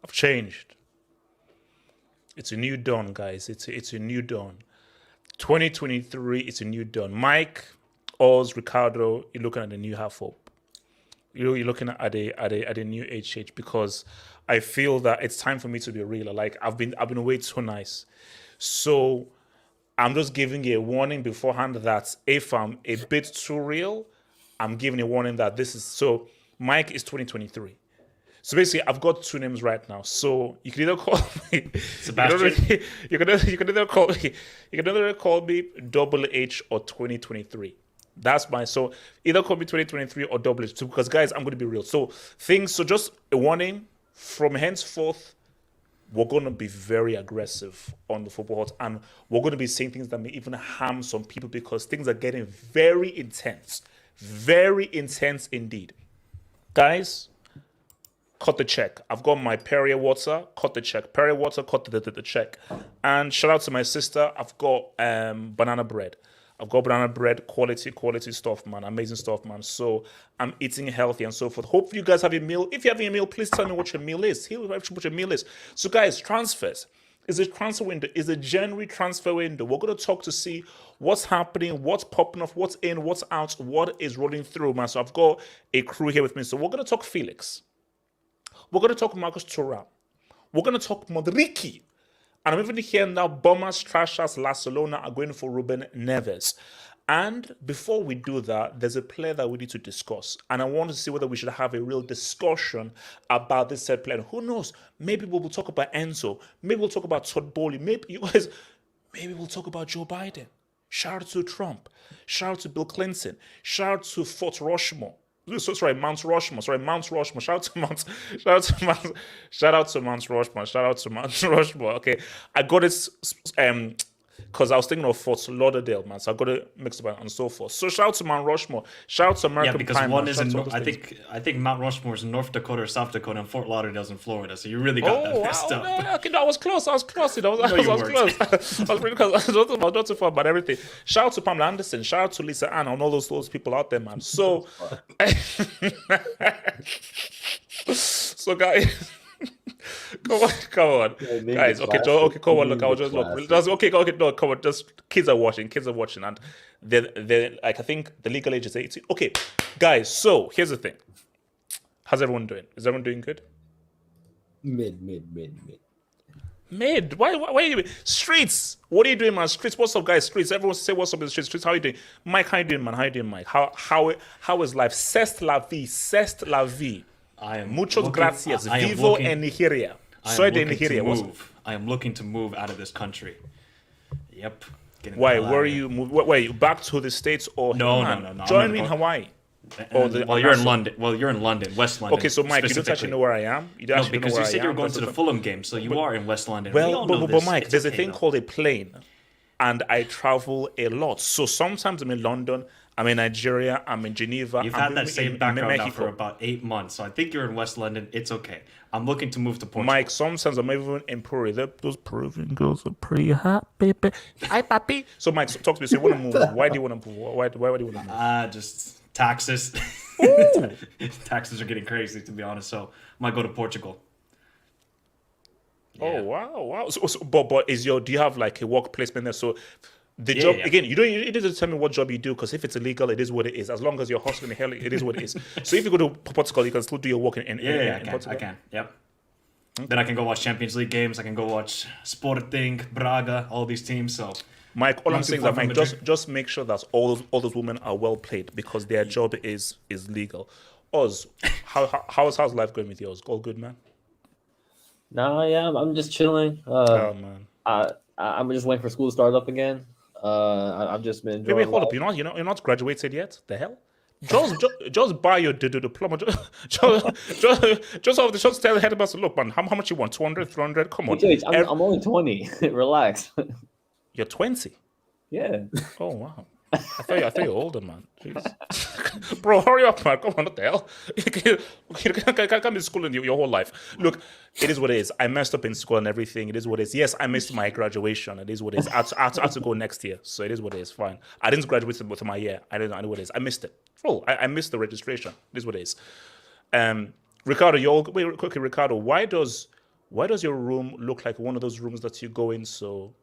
I've changed. It's a new dawn, guys. It's a new dawn. 2023, it's a new dawn. Mike, Oz, Ricardo, you're looking at the new half up. You're looking at a new HH, because I feel that it's time for me to be real. Like I've been way too nice. So I'm just giving you a warning beforehand that if I'm a bit too real, I'm giving a warning that this is so. Mike is 2023. So basically, I've got two names right now. So you can either call me Sebastian. You can either call me Double H or 2023. That's my so either call me 2023 or Double H, because guys, I'm going to be real. So just a warning from henceforth. We're going to be very aggressive on the football hut, and we're going to be saying things that may even harm some people, because things are getting very intense indeed. Guys, cut the check. I've got my Perrier water, cut the check. Perrier water, cut the check. And shout out to my sister, I've got banana bread. I've got banana bread, quality stuff, man. Amazing stuff, man. So I'm eating healthy and so forth. Hopefully you guys have a meal. If you're having a meal, please tell me what your meal is. What your meal is. So guys, transfers. Is a transfer window. Is a January transfer window. We're going to talk to see what's happening, what's popping off, what's in, what's out, what is rolling through, man. So I've got a crew here with me. So we're going to talk Felix. We're going to talk Marcus Thuram. We're going to talk Mudryk. And I'm even hearing now Bombers, Trashers, Barcelona are going for Ruben Neves. And before we do that, there's a player that we need to discuss. And I want to see whether we should have a real discussion about this said player. Who knows? Maybe we'll talk about Enzo. Maybe we'll talk about Todd Bowley. Maybe we'll talk about Joe Biden. Shout out to Trump. Shout out to Bill Clinton. Shout out to Fort Rushmore. Mount Rushmore. Shout out to Mount Rushmore. Okay, I got it because I was thinking of Fort Lauderdale, man. So I got it mixed up and so forth. So shout out to Mount Rushmore. Shout out to American Because Pie, one man. is in I think Mount Rushmore is in North Dakota or South Dakota, and Fort Lauderdale's in Florida. So you really got that messed up. No, okay, no, I was close. I was close. I was close. I was pretty close. I was not too far about everything. Shout out to Pamela Anderson. Shout out to Lisa Ann and all those people out there, man. So, so guys. Come on, guys. Okay, come on. Look, I'll just look. No, come on. Just kids are watching, and they're like, I think the legal age is 18. Okay, guys. So here's the thing. How's everyone doing? Is everyone doing good? Mid. Mid? Why are you streets? What are you doing, man? Streets. What's up, guys? Streets. Everyone say what's up in the streets. Streets. How you doing, Mike? How you doing, man? How you doing, Mike? How is life? Cest la vie. I am Muchos gracias. Vivo en Nigeria. Soy de Nigeria. I am looking to move out of this country. Yep. Why? Where are you moving? Wait, back to the States or no. Join me in Hawaii. You're in London. Well, you're in London, West London. Okay, so Mike, you don't actually know where I am. You don't actually know where I am. Because you said you were going to the Fulham game, so you are in West London. Well, but Mike, there's a thing called a plane, and I travel a lot. So sometimes I'm in London, I'm in Nigeria. I'm in Geneva. You've I'm had that same background now for Mexico. about 8 months, so I think you're in West London. It's okay. I'm looking to move to Portugal. Mike, sometimes I'm even in Peru. Those Peruvian girls are pretty hot, baby. Hi, papi. So, Mike, talk to me. So, you want to move? Why do you want to move? Why do you want to move? Just taxes. Ooh. Taxes are getting crazy, to be honest. So I might go to Portugal. Oh wow. But do you have like a work placement there? So the Yeah, job yeah. again, you didn't tell me what job you do because if it's illegal, it is what it is. As long as you're hustling the hell, it is what it is. So if you go to Portugal, you can still do your work in Yeah, Portugal. I can. Yep. Then I can go watch Champions League games. I can go watch Sporting, Braga, all these teams. So Mike, all Not I'm too saying is far that from Mike, Madrid. just make sure that all those women are well paid because their job is legal. Oz, how's life going with you, Oz? All good, man. No, yeah, I'm just chilling. Oh man. I'm just waiting for school to start up again. I've just been Wait, enjoying hold up. life. You're not graduated yet. The hell? Just buy your diploma. Just off the shots, tell the headmaster, look, man, how much you want? 200, 300? Come on. HH, I'm only 20. Relax. You're 20. Yeah. Oh wow. I thought you were older, man. Jeez. Bro, hurry up, man. Come on, what the hell? You can't be in school in your whole life. Look, it is what it is. I messed up in school and everything. It is what it is. Yes, I missed my graduation. It is what it is. I had to go next year. So it is what it is. Fine. I didn't graduate with my year. I know what it is. I missed it. Oh, I missed the registration. It is what it is. Ricardo, wait, quickly, Ricardo, why does your room look like one of those rooms that you go in so ...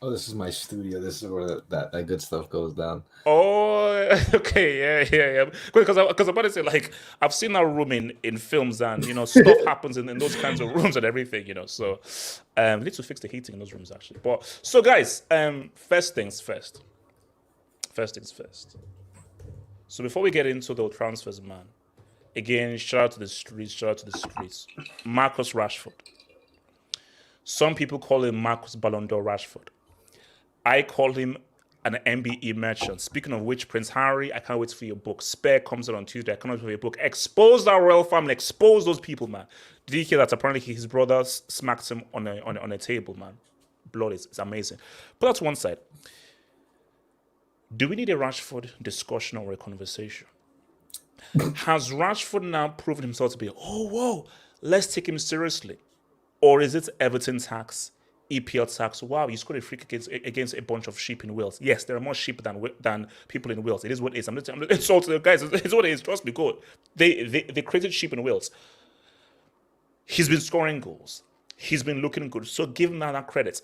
Oh, this is my studio. This is where that good stuff goes down. Oh, okay, yeah. Because I'm about to say, like, I've seen that room in films, and stuff happens in those kinds of rooms and everything, So, we need to fix the heating in those rooms actually. But so, guys, first things first. First things first. So before we get into the transfers, man, again, shout out to the streets. Marcus Rashford. Some people call him Marcus Ballon d'Or Rashford. I call him an MBE merchant. Speaking of which, Prince Harry, I can't wait for your book. Spare comes out on Tuesday. I can't wait for your book. Expose that royal family. Expose those people, man. Did you hear that? Apparently, his brother smacked him on a table, man. Blood is amazing. Put that to one side. Do we need a Rashford discussion or a conversation? Has Rashford now proven himself to be, oh, whoa, let's take him seriously? Or is it Everton tax, EPL tax? Wow, you scored a free kick against a bunch of sheep in Wales. Yes, there are more sheep than people in Wales. It is what it is. I'm not insulting the guys. It's what it is. Trust me, God. They created sheep in Wales. He's been scoring goals. He's been looking good. So give him that credit.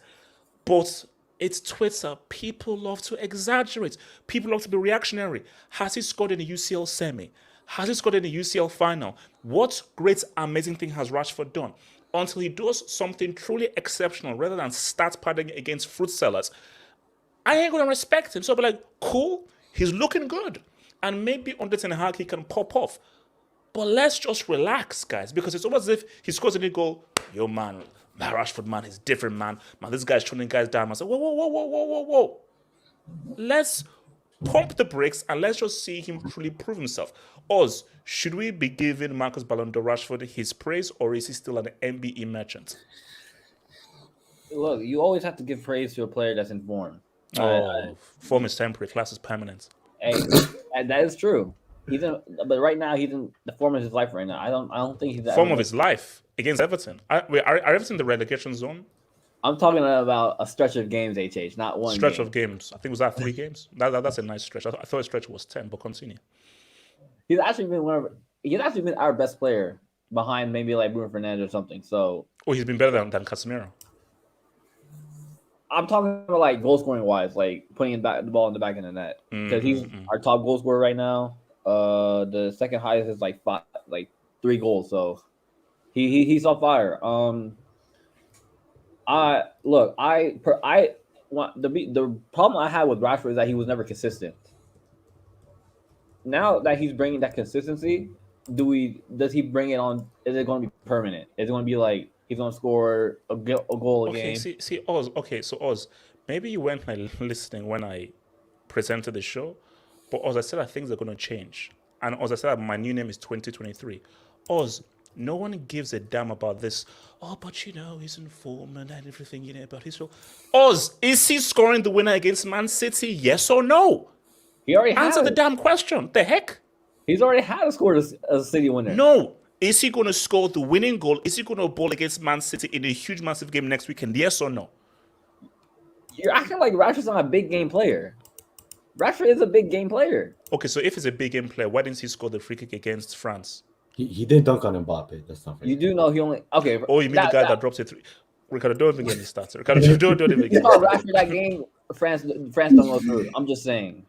But it's Twitter. People love to exaggerate. People love to be reactionary. Has he scored in the UCL semi? Has he scored in the UCL final? What great, amazing thing has Rashford done? Until he does something truly exceptional rather than stat padding against fruit sellers, I ain't going to respect him. So I'll be like, cool, he's looking good. And maybe under Ten Hag he can pop off. But let's just relax, guys, because it's almost as if he scores a goal. Yo, man, Rashford, man, he's different, man. Man, this guy's shooting guys down. I say, whoa. Let's pump the brakes and let's just see him truly prove himself. Oz, should we be giving Marcus Ballon d'Or Rashford his praise, or is he still an MBE merchant? Look, you always have to give praise to a player that's informed. Form is temporary, class is permanent. And that is true. But right now he's in the form of his life right now. I don't think he's Form of his life against Everton. Are Everton in the relegation zone? I'm talking about a stretch of games, HH, not one Stretch game. of games. I think was that 3 games. That's a nice stretch. I thought a stretch was 10, but continue. He's actually been our best player behind maybe like Bruno Fernandes or something. So he's been better than Casemiro. I'm talking about like goal scoring wise, like putting the ball in the back of the net because he's our top goal scorer right now. The second highest is like 3 goals. So he's on fire. The problem I had with Rashford is that he was never consistent. Now that he's bringing that consistency, does he bring it on? Is it going to be permanent? Is it going to be like he's going to score a goal a game? See, Oz. Okay, so Oz, maybe you weren't listening when I presented the show, but Oz, I said that things are going to change, and Oz, I said that my new name is 2023. Oz, No one gives a damn about this. Oh, but he's in form and everything, about his role. Oz, is he scoring the winner against Man City? Yes or no? He already Answer had the it. damn question. The heck? He's already had a score as a City winner. No. Is he going to score the winning goal? Is he going to ball against Man City in a huge, massive game next weekend? Yes or no? You're acting like Rashford's not a big game player. Rashford is a big game player. Okay, so if he's a big game player, why didn't he score the free kick against France? He did dunk on Mbappe. That's not fair. You do know he only okay. Oh, you mean the guy that drops it? Ricardo, don't even get me started. Ricardo, don't even You get me saw started. Rashford that game. France don't go through. I'm just saying.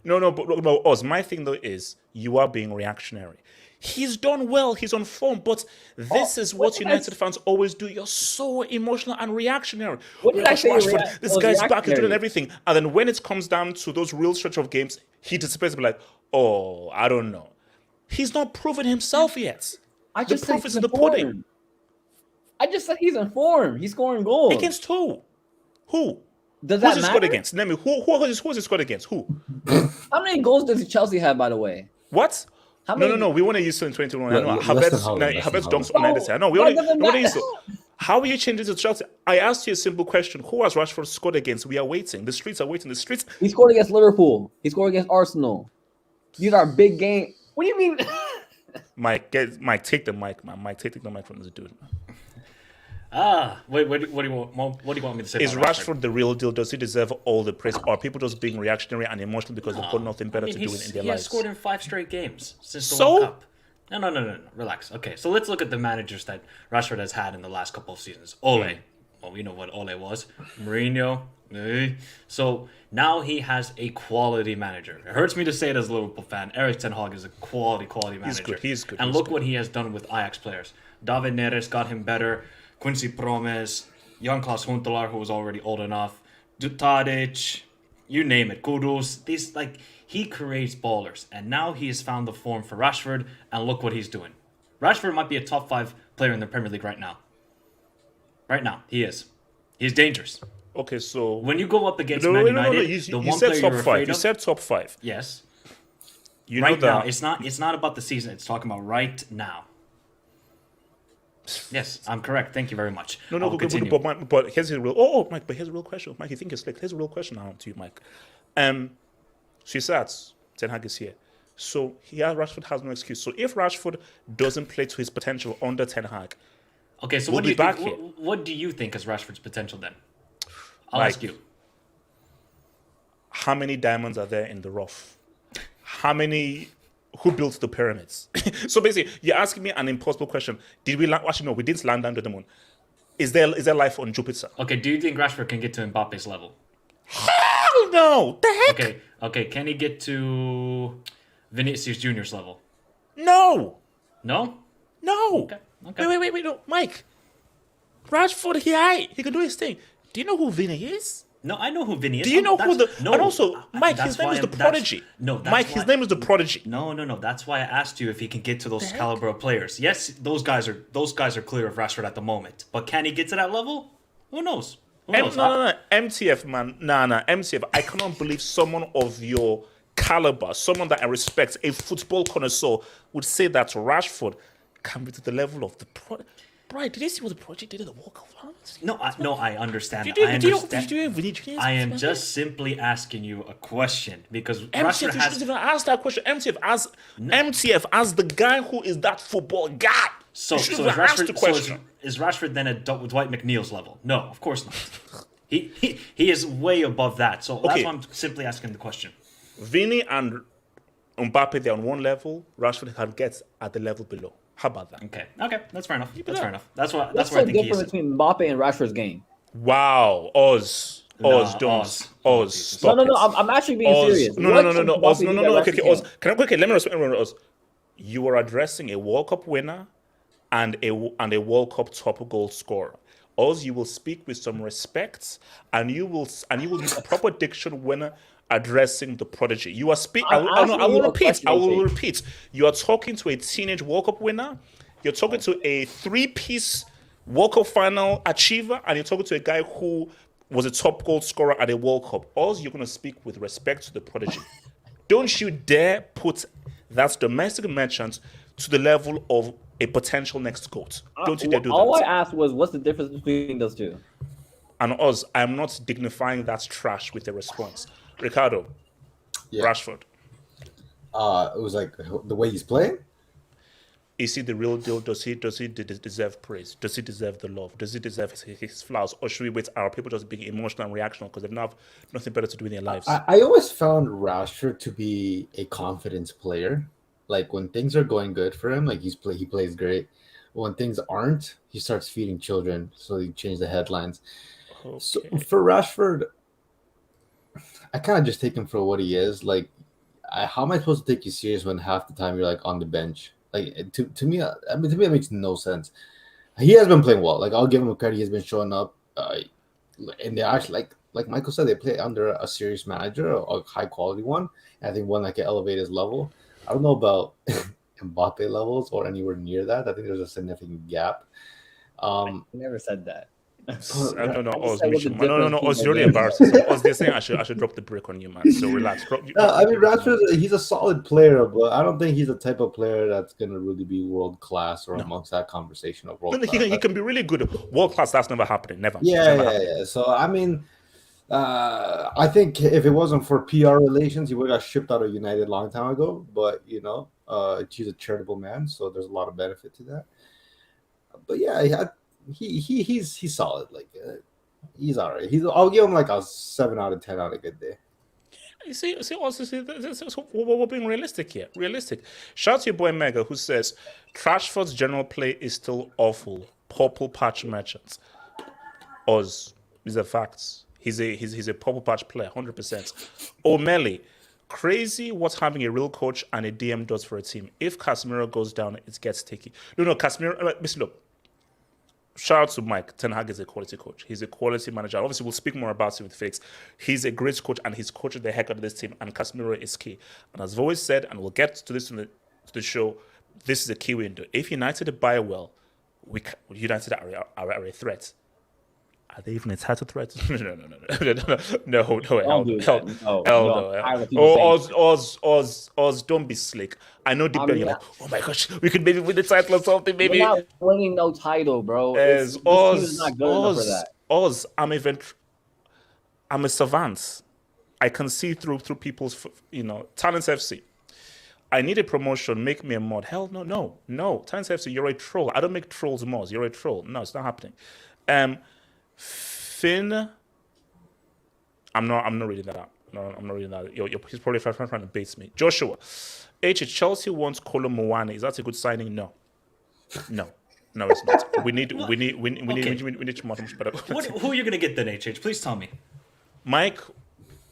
No, but Oz, my thing though is you are being reactionary. He's done well. He's on form, but this is what United fans always do. You're so emotional and reactionary. What did I say? Rashford, this guy's back, he's doing reactionary? everything. And then when it comes down to those real stretch of games, he disappears and be like, oh, I don't know. He's not proven himself yet. I just the said proof is he's in the in form. pudding. I just said he's in form. He's scoring goals. Against who? Who? Does Who's that he matter? scored against? Name me. Who's he scored against? Who? How many goals does Chelsea have, by the way? What? How many? No. We want to use it in 2021. Yeah, I know. less than Havertz Haaland, dunks less on than United. I know. We Why want doesn't to use that- it. How are you changing to Chelsea? I asked you a simple question. Who has Rashford scored against? We are waiting. The streets are waiting. The streets. He scored against Liverpool. He scored against Arsenal. These are big games. What do you mean? Mike, take the mic, man. Mike, take the mic from this dude. Wait, what do you want me to say? Is about Rashford the real deal? Does he deserve all the praise? Or are people just being reactionary and emotional because they've got nothing better to do in their He has lives? scored in 5 straight games since the So? World Cup. No. Relax. Okay, so let's look at the managers that Rashford has had in the last couple of seasons. Ole. Well, we know what Ole was. Mourinho. So now he has a quality manager. It hurts me to say it as a Liverpool fan. Erik ten Hag is a quality manager. He's good. And look what he has done with Ajax players. David Neres got him better. Quincy Promes, Jan Klaas Huntelaar, who was already old enough, Tadic, you name it, Kudus. He creates ballers, and now he has found the form for Rashford, and look what he's doing. Rashford might be a top 5 player in the Premier League right now. Right now, he is. He's dangerous. Okay, so When you go up against no. Man United, You the one said player top you're 5. afraid You of, said top 5. yes. You Right know now, that it's not about the season. It's talking about right now. Yes, I'm correct. Thank you very much. No, I'll continue. but here's a real. Mike, but here's a real question. Mike, you think it's slick? Here's a real question now to you, Mike. So you said Ten Hag is here. So Rashford has no excuse. So if Rashford doesn't play to his potential under Ten Hag, Okay, so We'll what do be you back think? here. What do you think is Rashford's potential then? I'll Like- ask you. how many diamonds are there in the rough? Who built the pyramids? So basically, you're asking me an impossible question. Did we land? Actually, no, we didn't land under the moon. Is there life on Jupiter? Okay, do you think Rashford can get to Mbappe's level? Hell no! The heck? Okay, can he get to Vinicius Junior's level? No! No? No! Okay. Wait, no, Mike. Rashford, he can do his thing. Do you know who Vinny is? No, I know who Vinny is. Do you know who the? No, and also, Mike, that's his name why is the that's- Prodigy. No, that's Mike, why, his name is the Prodigy. No. That's why I asked you if he can get to those heck? caliber of players. Yes, those guys are clear of Rashford at the moment. But can he get to that level? Who knows? Who knows? No. MTF, man. Nah. MTF. I cannot believe someone of your caliber, someone that I respect, a football connoisseur, would say that Rashford can be to the level of the Prodigy. Brian, did you see what the Prodigy did in the World Cup? I understand. Did I you understand. I am just simply asking you a question because MTF, Rashford you has. shouldn't even ask that question. MTF as the guy who is that football guy. So you is shouldn't even ask the question. Rashford then at Dwight McNeil's level? No, of course not. He is way above that. So that's Okay. why I'm simply asking the question. Vinny and Mbappe, they're on one level. Rashford can get at the level below. How about that? Okay, that's fair enough. That's up. fair enough. That's What's where I the think he difference is. between Mbappe and Rashford's game? Wow, Oz, Nah, don't. Oz. Oz, stop No. it. I'm actually being Oz. serious. No, What Oz, can no. Mbappe do that Okay, Rashford Oz. can't? Let me respect Oz. You are addressing a World Cup winner and a World Cup top goal scorer. Oz, you will speak with some respect, and you will use a proper diction when addressing the Prodigy. You are speaking. I will repeat. You are talking to a teenage World Cup winner. You're talking to a 3-piece World Cup final achiever, and you're talking to a guy who was a top goal scorer at a World Cup. Oz, you're going to speak with respect to the Prodigy. Don't you dare put that domestic merchant to the level of a potential next GOAT. Don't you dare do All that. I asked was, what's the difference between those two? And us, I'm not dignifying that trash with a response. Ricardo, Yeah. Rashford, It was like the way he's playing. is he the real deal? Does he deserve praise? Does he deserve the love? Does he deserve his flowers? Or should we wait? Are people just being emotional and reactional because they've not nothing better to do in their lives? I always found Rashford to be a confidence player. Like when things are going good for him, like he plays great. When things aren't, he starts feeding children. So he changed the headlines. Okay. So for Rashford, I kind of just take him for what he is. Like, how am I supposed to take you serious when half the time you're like on the bench? Like to me, I mean, to me, it makes no sense. He has been playing well. Like I'll give him credit. He has been showing up, and they actually like Michael said, they play under a serious manager, a high quality one. And I think one that can elevate his level. I don't know about Mbappe levels or anywhere near that. I think there's a significant gap. I never said that. No, Oz, I just said what the no, difference Oz, you're really between embarrassing. Oz, they're saying I should drop the brick on you, man. So relax. I mean, Rashford, he's a solid player, but I don't think he's the type of player that's going to really be world class or amongst that conversation of world class. He can be really good. World class, that's never happening. Never. Yeah. So, I mean, I think if it wasn't for PR relations, he would have got shipped out of United a long time ago. But, he's a charitable man, so there's a lot of benefit to that. But, yeah, he's solid. Like, he's all right. I'll give him like a 7 out of 10 on a good day. We're being realistic here. Realistic. Shout out to your boy Mega, who says Rashford's general play is still awful. Purple patch merchants. Oz, these are facts. He's a purple patch player, 100%. O'Malley, crazy what having a real coach and a DM does for a team. If Casemiro goes down, it gets sticky. No, Casemiro. Listen, look. Shout out to Mike. Ten Hag is a quality coach. He's a quality manager. Obviously, we'll speak more about it with Felix. He's a great coach, and he's coaching the heck out of this team. And Casemiro is key. And as I've always said, and we'll get to this in the show, this is a key window. If United buy well, United are a threat. Are they even a title threat? No. Oz, don't be slick. I know deep down you're like, oh my gosh, we could maybe win the title or something. Maybe we're not winning no title, bro. This team is not good enough for that. Oz, I'm a savant. I can see through people's, Talents FC. I need a promotion. Make me a mod. Hell no. Talents FC, you're a troll. I don't make trolls mods. You're a troll. No, it's not happening. Finn, I'm not reading that out. No, I'm not reading that. He's probably trying to bait me. Joshua, Chelsea wants Kolo Muani. Is that a good signing? No, it's not. We need much better. Who are you gonna get then, HH? Please tell me. Mike,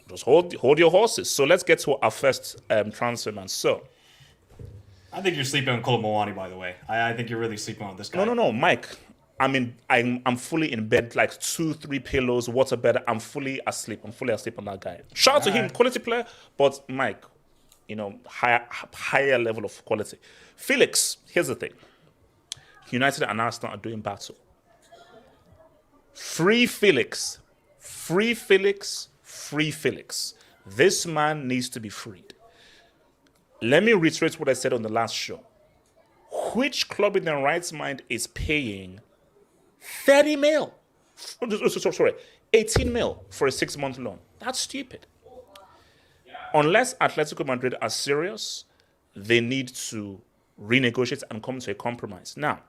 just hold your horses. So let's get to our first transfer, man. So I think you're sleeping on Kolo Muani, by the way. I think you're really sleeping on this guy. No, Mike. I'm fully in bed, like 2-3 pillows, water bed. I'm fully asleep on that guy. Shout out to him, quality player. But Mike, higher level of quality. Felix, here's the thing. United and Arsenal are doing battle. Free Felix. This man needs to be freed. Let me reiterate what I said on the last show. Which club in their right mind is paying 30 mil? Sorry, 18 mil for a 6-month loan? That's stupid. Unless Atletico Madrid are serious, they need to renegotiate and come to a compromise. Now,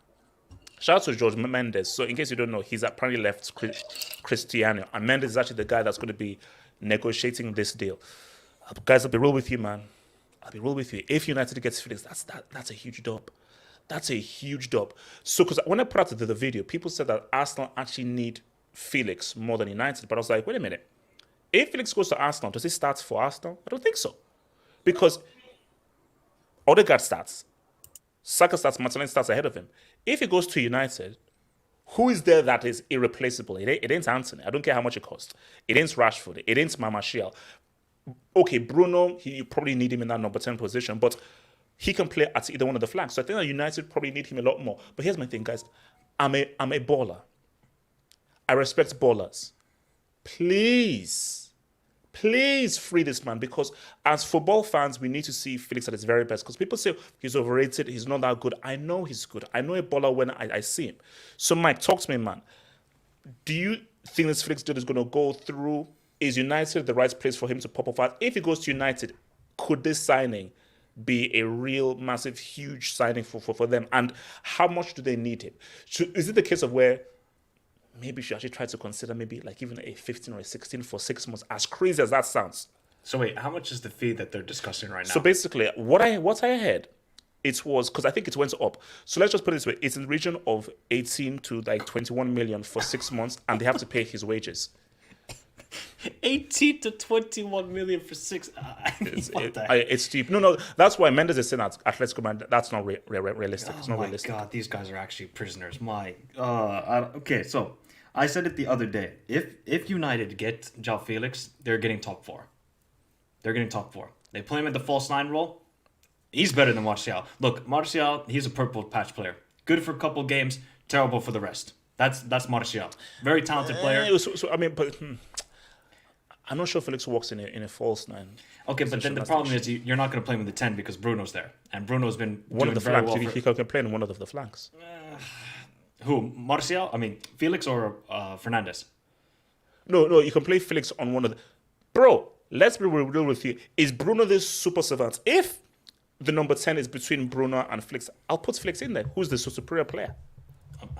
shout out to George Mendes. So in case you don't know, he's apparently left Cristiano. And Mendes is actually the guy that's going to be negotiating this deal. Guys, I'll be real with you, man. If United gets Felix, that's a huge dub. That's a huge dub. So, because when I put out the video, people said that Arsenal actually need Felix more than United. But I was like, wait a minute. If Felix goes to Arsenal, does he start for Arsenal? I don't think so. Because Odegaard starts. Saka starts, Martinelli starts ahead of him. If he goes to United, who is there that is irreplaceable? It ain't Anthony. I don't care how much it costs. It ain't Rashford. It ain't Martial. Okay, Bruno, you probably need him in that number 10 position, but he can play at either one of the flanks. So I think that United probably need him a lot more. But here's my thing, guys. I'm a baller. I respect ballers. Please Please free this man, because as football fans, we need to see Felix at his very best. Because people say he's overrated, he's not that good. I know he's good. I know a baller when I see him. So, Mike, talk to me, man. Do you think this Felix deal is going to go through? Is United the right place for him to pop off? If he goes to United, could this signing be a real, massive, huge signing for them? And how much do they need him? Is it the case of where maybe you should actually try to consider maybe like even a 15 or a 16 for 6 months, as crazy as that sounds? So wait, how much is the fee that they're discussing right now? So basically, what I heard, it was, because I think it went up. So let's just put it this way: it's in the region of 18 to like 21 million for 6 months, and they have to pay his wages. 18 to 21 million for 6. It's steep. No, that's why Mendes is saying that Atletico Madrid, that's not realistic. It's not realistic. Oh my God, these guys are actually prisoners. Okay, so I said it the other day. If United get Joao Felix, they're getting top 4. They're getting top 4. They play him at the false 9 role. He's better than Martial. Look, Martial, he's a purple patch player. Good for a couple games, terrible for the rest. That's Martial. Very talented player. I'm not sure Felix works in a false 9. Okay, but then the problem is you're not going to play him in the 10 because Bruno's there, and Bruno's been one of the very flanks. well. He can play in one of the flanks. Who? Martial? I mean, Felix or Fernandes? No, you can play Felix on one of the. Bro, let's be real with you. Is Bruno this super savant? If the number 10 is between Bruno and Felix, I'll put Felix in there. Who's the superior player?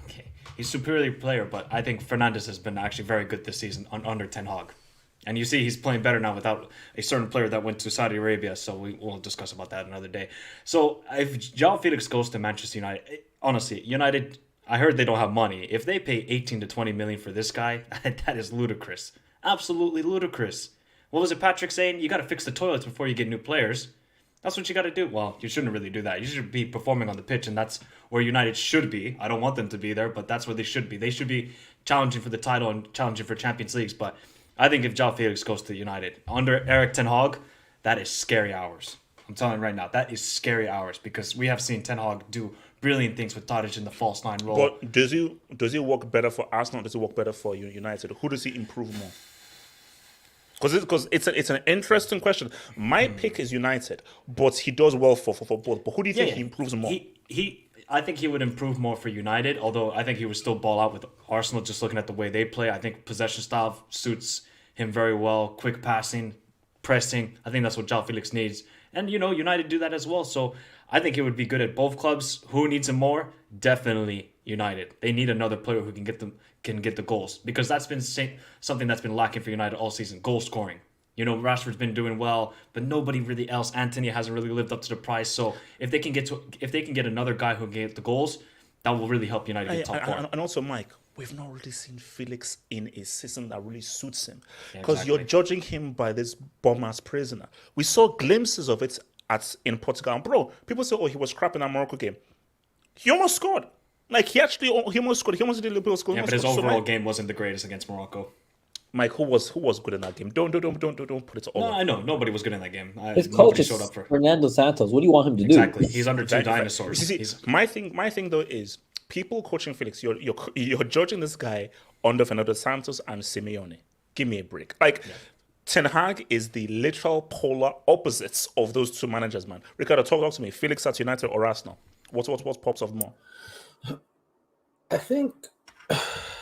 Okay, he's a superior player, but I think Fernandes has been actually very good this season under Ten Hag. And you see he's playing better now without a certain player that went to Saudi Arabia, so we'll discuss about that another day. So if Joao Felix goes to Manchester United, honestly, United, I heard they don't have money. If they pay 18 to 20 million for this guy, that is ludicrous. Absolutely ludicrous. What was it Patrick saying? You got to fix the toilets before you get new players. That's what you got to do. Well, you shouldn't really do that. You should be performing on the pitch, and that's where United should be. I don't want them to be there, but that's where they should be. They should be challenging for the title and challenging for Champions Leagues, but I think if Joao Felix goes to United under Eric Ten Hag, that is scary hours. I'm telling you right now, that is scary hours because we have seen Ten Hag do brilliant things with Tadic in the false 9 role. But does he work better for Arsenal? Does he work better for United? Who does he improve more? Because it's an interesting question. My pick is United, but he does well for both. But who do you think he improves more? I think he would improve more for United, although I think he would still ball out with Arsenal just looking at the way they play. I think possession style suits him very well. Quick passing, pressing. I think that's what Joao Felix needs. And, United do that as well. So I think he would be good at both clubs. Who needs him more? Definitely United. They need another player who can get the goals because that's been something that's been lacking for United all season, goal scoring. Rashford's been doing well, but nobody really else. Anthony hasn't really lived up to the price. So if they can get another guy who can get the goals, that will really help United get top 4. And also, Mike, we've not really seen Felix in a system that really suits him because you're judging him by this bomb-ass prisoner. We saw glimpses of it in Portugal. And bro, people say, he was crap in that Morocco game. He almost scored. Like, he almost scored. He almost did a little score. Yeah, but his overall game wasn't the greatest against Morocco. Mike, who was good in that game? Don't put it all. No, I know nobody was good in that game. His coach is Fernando Santos. What do you want him to do? Exactly, he's under two dinosaurs. My thing though is people coaching Felix. You're judging this guy under Fernando Santos and Simeone. Give me a break. Ten Hag is the literal polar opposites of those two managers, man. Ricardo, talk to me. Felix at United or Arsenal? What pops off more? I think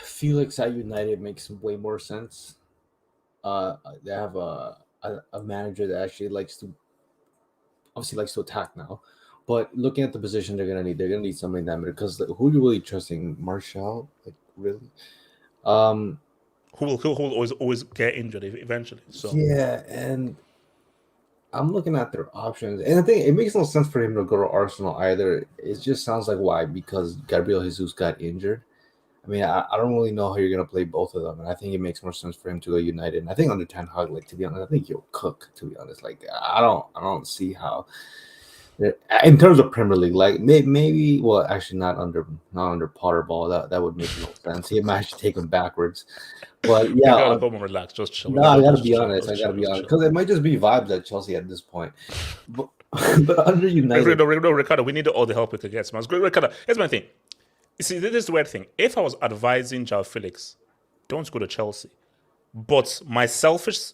Felix at United makes way more sense. They have a manager that actually likes to attack now. But looking at the position they're gonna need somebody in that middle because who are you really trusting? Martial? Like really? Who will always get injured eventually. So yeah, and I'm looking at their options, and I think it makes no sense for him to go to Arsenal either. It just sounds like why? Because Gabriel Jesus got injured. I mean, I don't really know how you're gonna play both of them, and I think it makes more sense for him to go United. And I think under Ten Hag, to be honest, I think he'll cook. To be honest, I don't see how. In terms of Premier League, maybe, well, actually not under Potter ball. That would make no sense. He might actually take him backwards. But yeah, you gotta relax, just chill. No, I gotta be honest because it might just be vibes at Chelsea at this point. But under United, Ricardo, we need all the help we could get. Ricardo, here's my thing. You see, this is the weird thing. If I was advising Joao Felix, don't go to Chelsea. But my selfish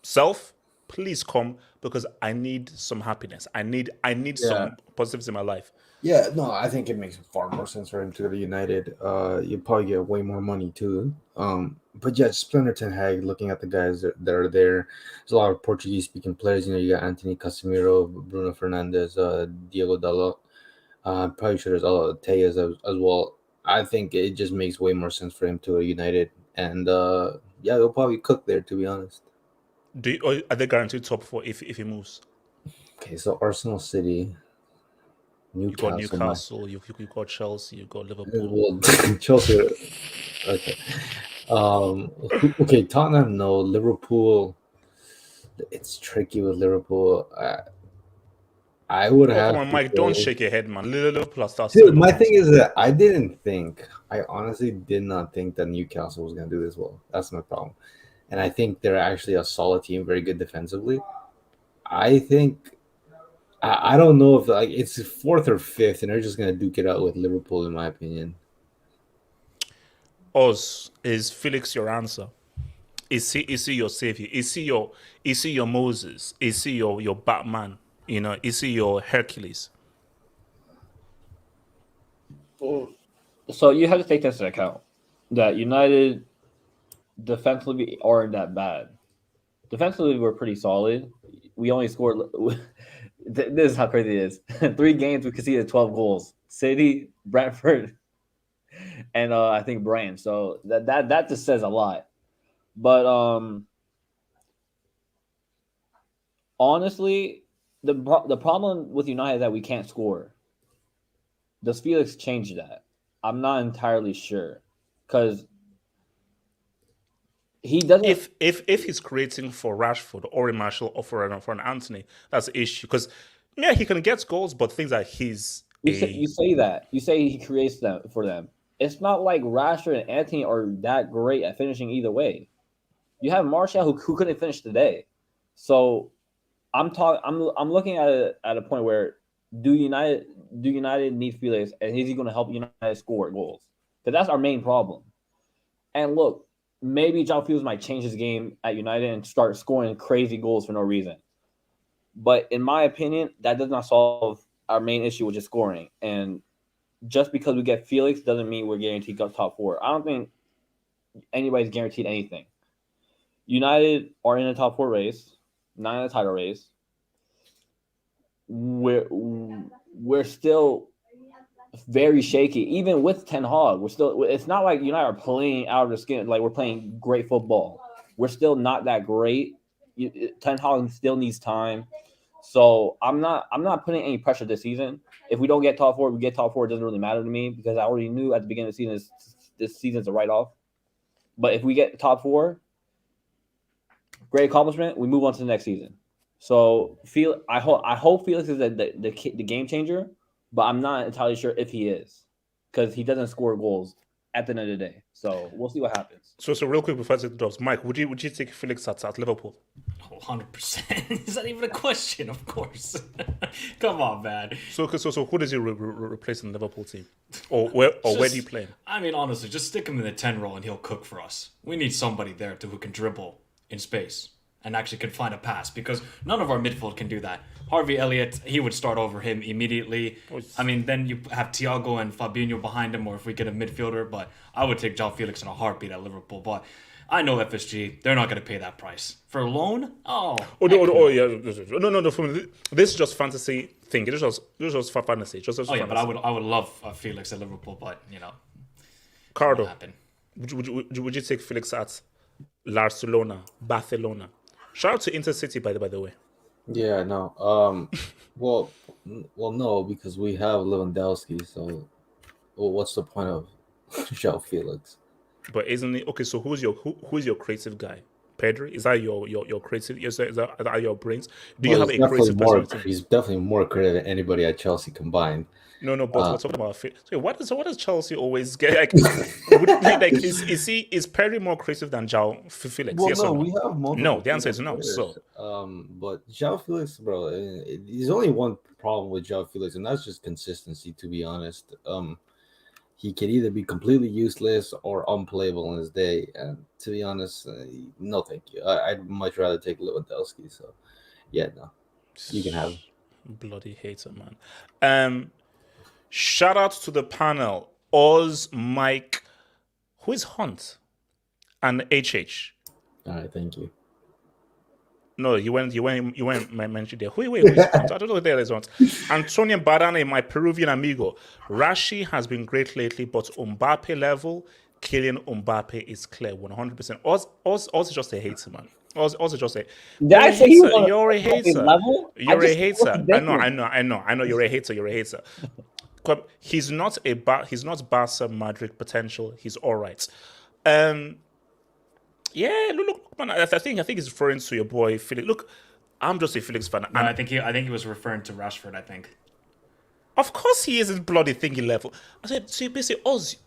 self, please come because I need some happiness. I need some positives in my life. Yeah, no, I think it makes far more sense for him to go to United. You probably get way more money too. But yeah, Splinter Ten Hag. Looking at the guys that are there, there's a lot of Portuguese-speaking players. You know, you got Anthony Casemiro, Bruno Fernandes, Diego Dalot. I'm probably sure there's other Tejas as well. I think it just makes way more sense for him to go to United, and yeah, they'll probably cook there. To be honest. Are they guaranteed top 4 if he moves? Okay, so Arsenal, City, You got Newcastle, Newcastle, you got Chelsea, you got Liverpool. well, Chelsea. Okay. Okay, Tottenham, no. Liverpool, it's tricky with Liverpool. I would Oh, come have on, to Mike, don't say, shake your head, man. Liverpool starts. dude, my thing is that I honestly did not think that Newcastle was going to do this well. That's my problem. And I think they're actually a solid team, very good defensively. I think, I don't know if like it's 4th or 5th, and they're just going to duke it out with Liverpool, in my opinion. Oz, is Felix your answer? Is he your savior? Is he your Moses? Is he your Batman? You know, is he your Hercules? So you have to take this into account that United defensively aren't that bad. Defensively, we're pretty solid. We only scored. This is how crazy it is. 3 games we conceded 12 goals. City, Brentford, and I think Brighton. So that just says a lot. But honestly, the problem with United is that we can't score. Does Felix change that? I'm not entirely sure because he doesn't. If he's creating for Rashford or a Marshall or for an Anthony, that's the issue. Because yeah, he can get goals, but things like you say that he creates them for them. It's not like Rashford and Anthony are that great at finishing either way. You have Martial who couldn't finish today, so I'm looking at a point where do United need Felix, and is he going to help United score goals? Because that's our main problem. And look, maybe Joao Felix might change his game at United and start scoring crazy goals for no reason. But in my opinion, that does not solve our main issue, which is scoring. And just because we get Felix doesn't mean we're guaranteed top 4. I don't think anybody's guaranteed anything. United are in the top 4 race, not in the title race. We're still very shaky, even with Ten Hag. It's not like United are playing out of the skin, like we're playing great football. We're still not that great. Ten Hag still needs time. So I'm not putting any pressure this season. If we don't get top 4, we get top 4. It doesn't really matter to me because I already knew at the beginning of the season this season's a write-off. But if we get top 4, great accomplishment. We move on to the next season. So I hope Felix is the game changer, but I'm not entirely sure if he is because he doesn't score goals at the end of the day. So we'll see what happens. So real quick before I take the drops, Mike, would you take Felix at Liverpool? 100%. Is that even a question? Of course. Come on, man. So who does he replace in the Liverpool team, or where do you play him? I mean, honestly, just stick him in the 10 role and he'll cook for us. We need somebody there who can dribble in space and actually can find a pass because none of our midfield can do that. Harvey Elliott, he would start over him immediately. I mean, then you have Thiago and Fabinho behind him, or if we get a midfielder, but I would take Joao Felix in a heartbeat at Liverpool. But I know FSG, they're not going to pay that price. For a loan? No. This is just fantasy thing. This is just for fantasy. Yeah, but I would love Felix at Liverpool, but, Cardo, would you take Felix at Barcelona? Shout out to Intercity, by the way. Yeah, no. Well, no, because we have Lewandowski. So, what's the point of Joao Felix? But isn't it okay? So who's your creative guy? Pedri? Is that your creative? Is that your brains? Do you have a creative person? He's definitely more creative than anybody at Chelsea combined. No, but we're talking about fit. So what does Chelsea always get? Is Pedri more creative than Joao Felix? Well, yes no, or no? we have multiple. No, the answer is no. Players. So, but Joao Felix, bro, there's only one problem with Joao Felix, and that's just consistency. To be honest, he could either be completely useless or unplayable in his day. And to be honest, no, thank you. I'd much rather take Lewandowski. So, yeah, no, you can have him. Bloody hater, man. Shout out to the panel. Oz, Mike, who is Hunt, and HH. All right, thank you. No, you went mentioned there. Who is Hunt? I don't know who the hell is Hunt. Antonio Barane, my Peruvian amigo. Rashi has been great lately, but Mbappe level, Kylian Mbappe is clear 100%. Oz is just a hater, man. Oz is just a. Did I say You're a hater. Level? You're a hater. I know. You're a hater. You're a hater. He's not Barca Madrid potential. He's all right. Yeah, look, man. I think he's referring to your boy Felix. Look, I'm just a Felix fan. No, I think he was referring to Rashford. I think. Of course, he isn't bloody thingy level. I said, so you basically, Oz,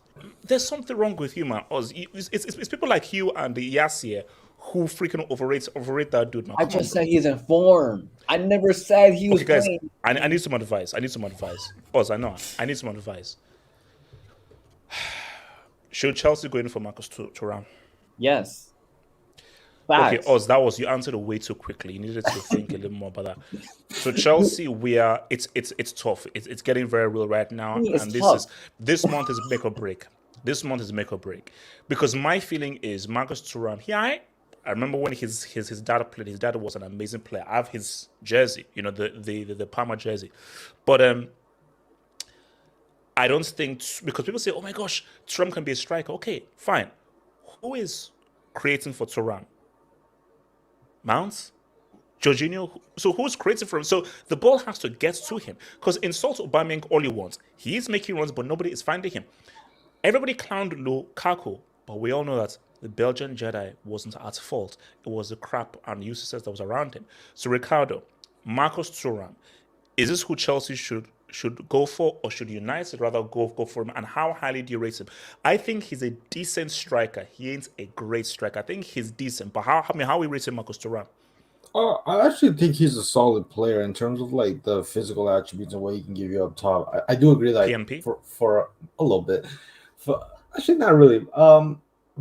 there's something wrong with you, man. Oz, it's people like you and the Yassir who freaking overrate that dude, man. I just said he's in form. I never said he was guys, playing. I need some advice. Oz, I know. I need some advice. Should Chelsea go in for Marcus Thuram? Yes. Facts. Okay, Oz, you answered it way too quickly. You needed to think a little more about that. So Chelsea, it's tough. It's getting very real right now, and this month is make or break. This month is make or break, because my feeling is Marcus Thuram. I remember when his dad played. His dad was an amazing player. I have his jersey, the Parma jersey, but I don't think, because people say, oh my gosh, Thuram can be a striker. Okay, fine. Who is creating for Thuram? Mounts? Jorginho? So who's creating for him? So the ball has to get to him. Because insult Aubameyang all he wants. He is making runs, but nobody is finding him. Everybody clowned Lukaku, but we all know that the Belgian Jedi wasn't at fault. It was the crap and useless that was around him. So Ricardo, Marcus Thuram, is this who Chelsea should go for, or should United rather go for him? And how highly do you rate him? I think he's a decent striker. He ain't a great striker. I think he's decent. But how are we rating Marcus Thuram? I actually think he's a solid player in terms of like the physical attributes and what he can give you up top. I do agree that PMP? for a little bit. Actually, not really.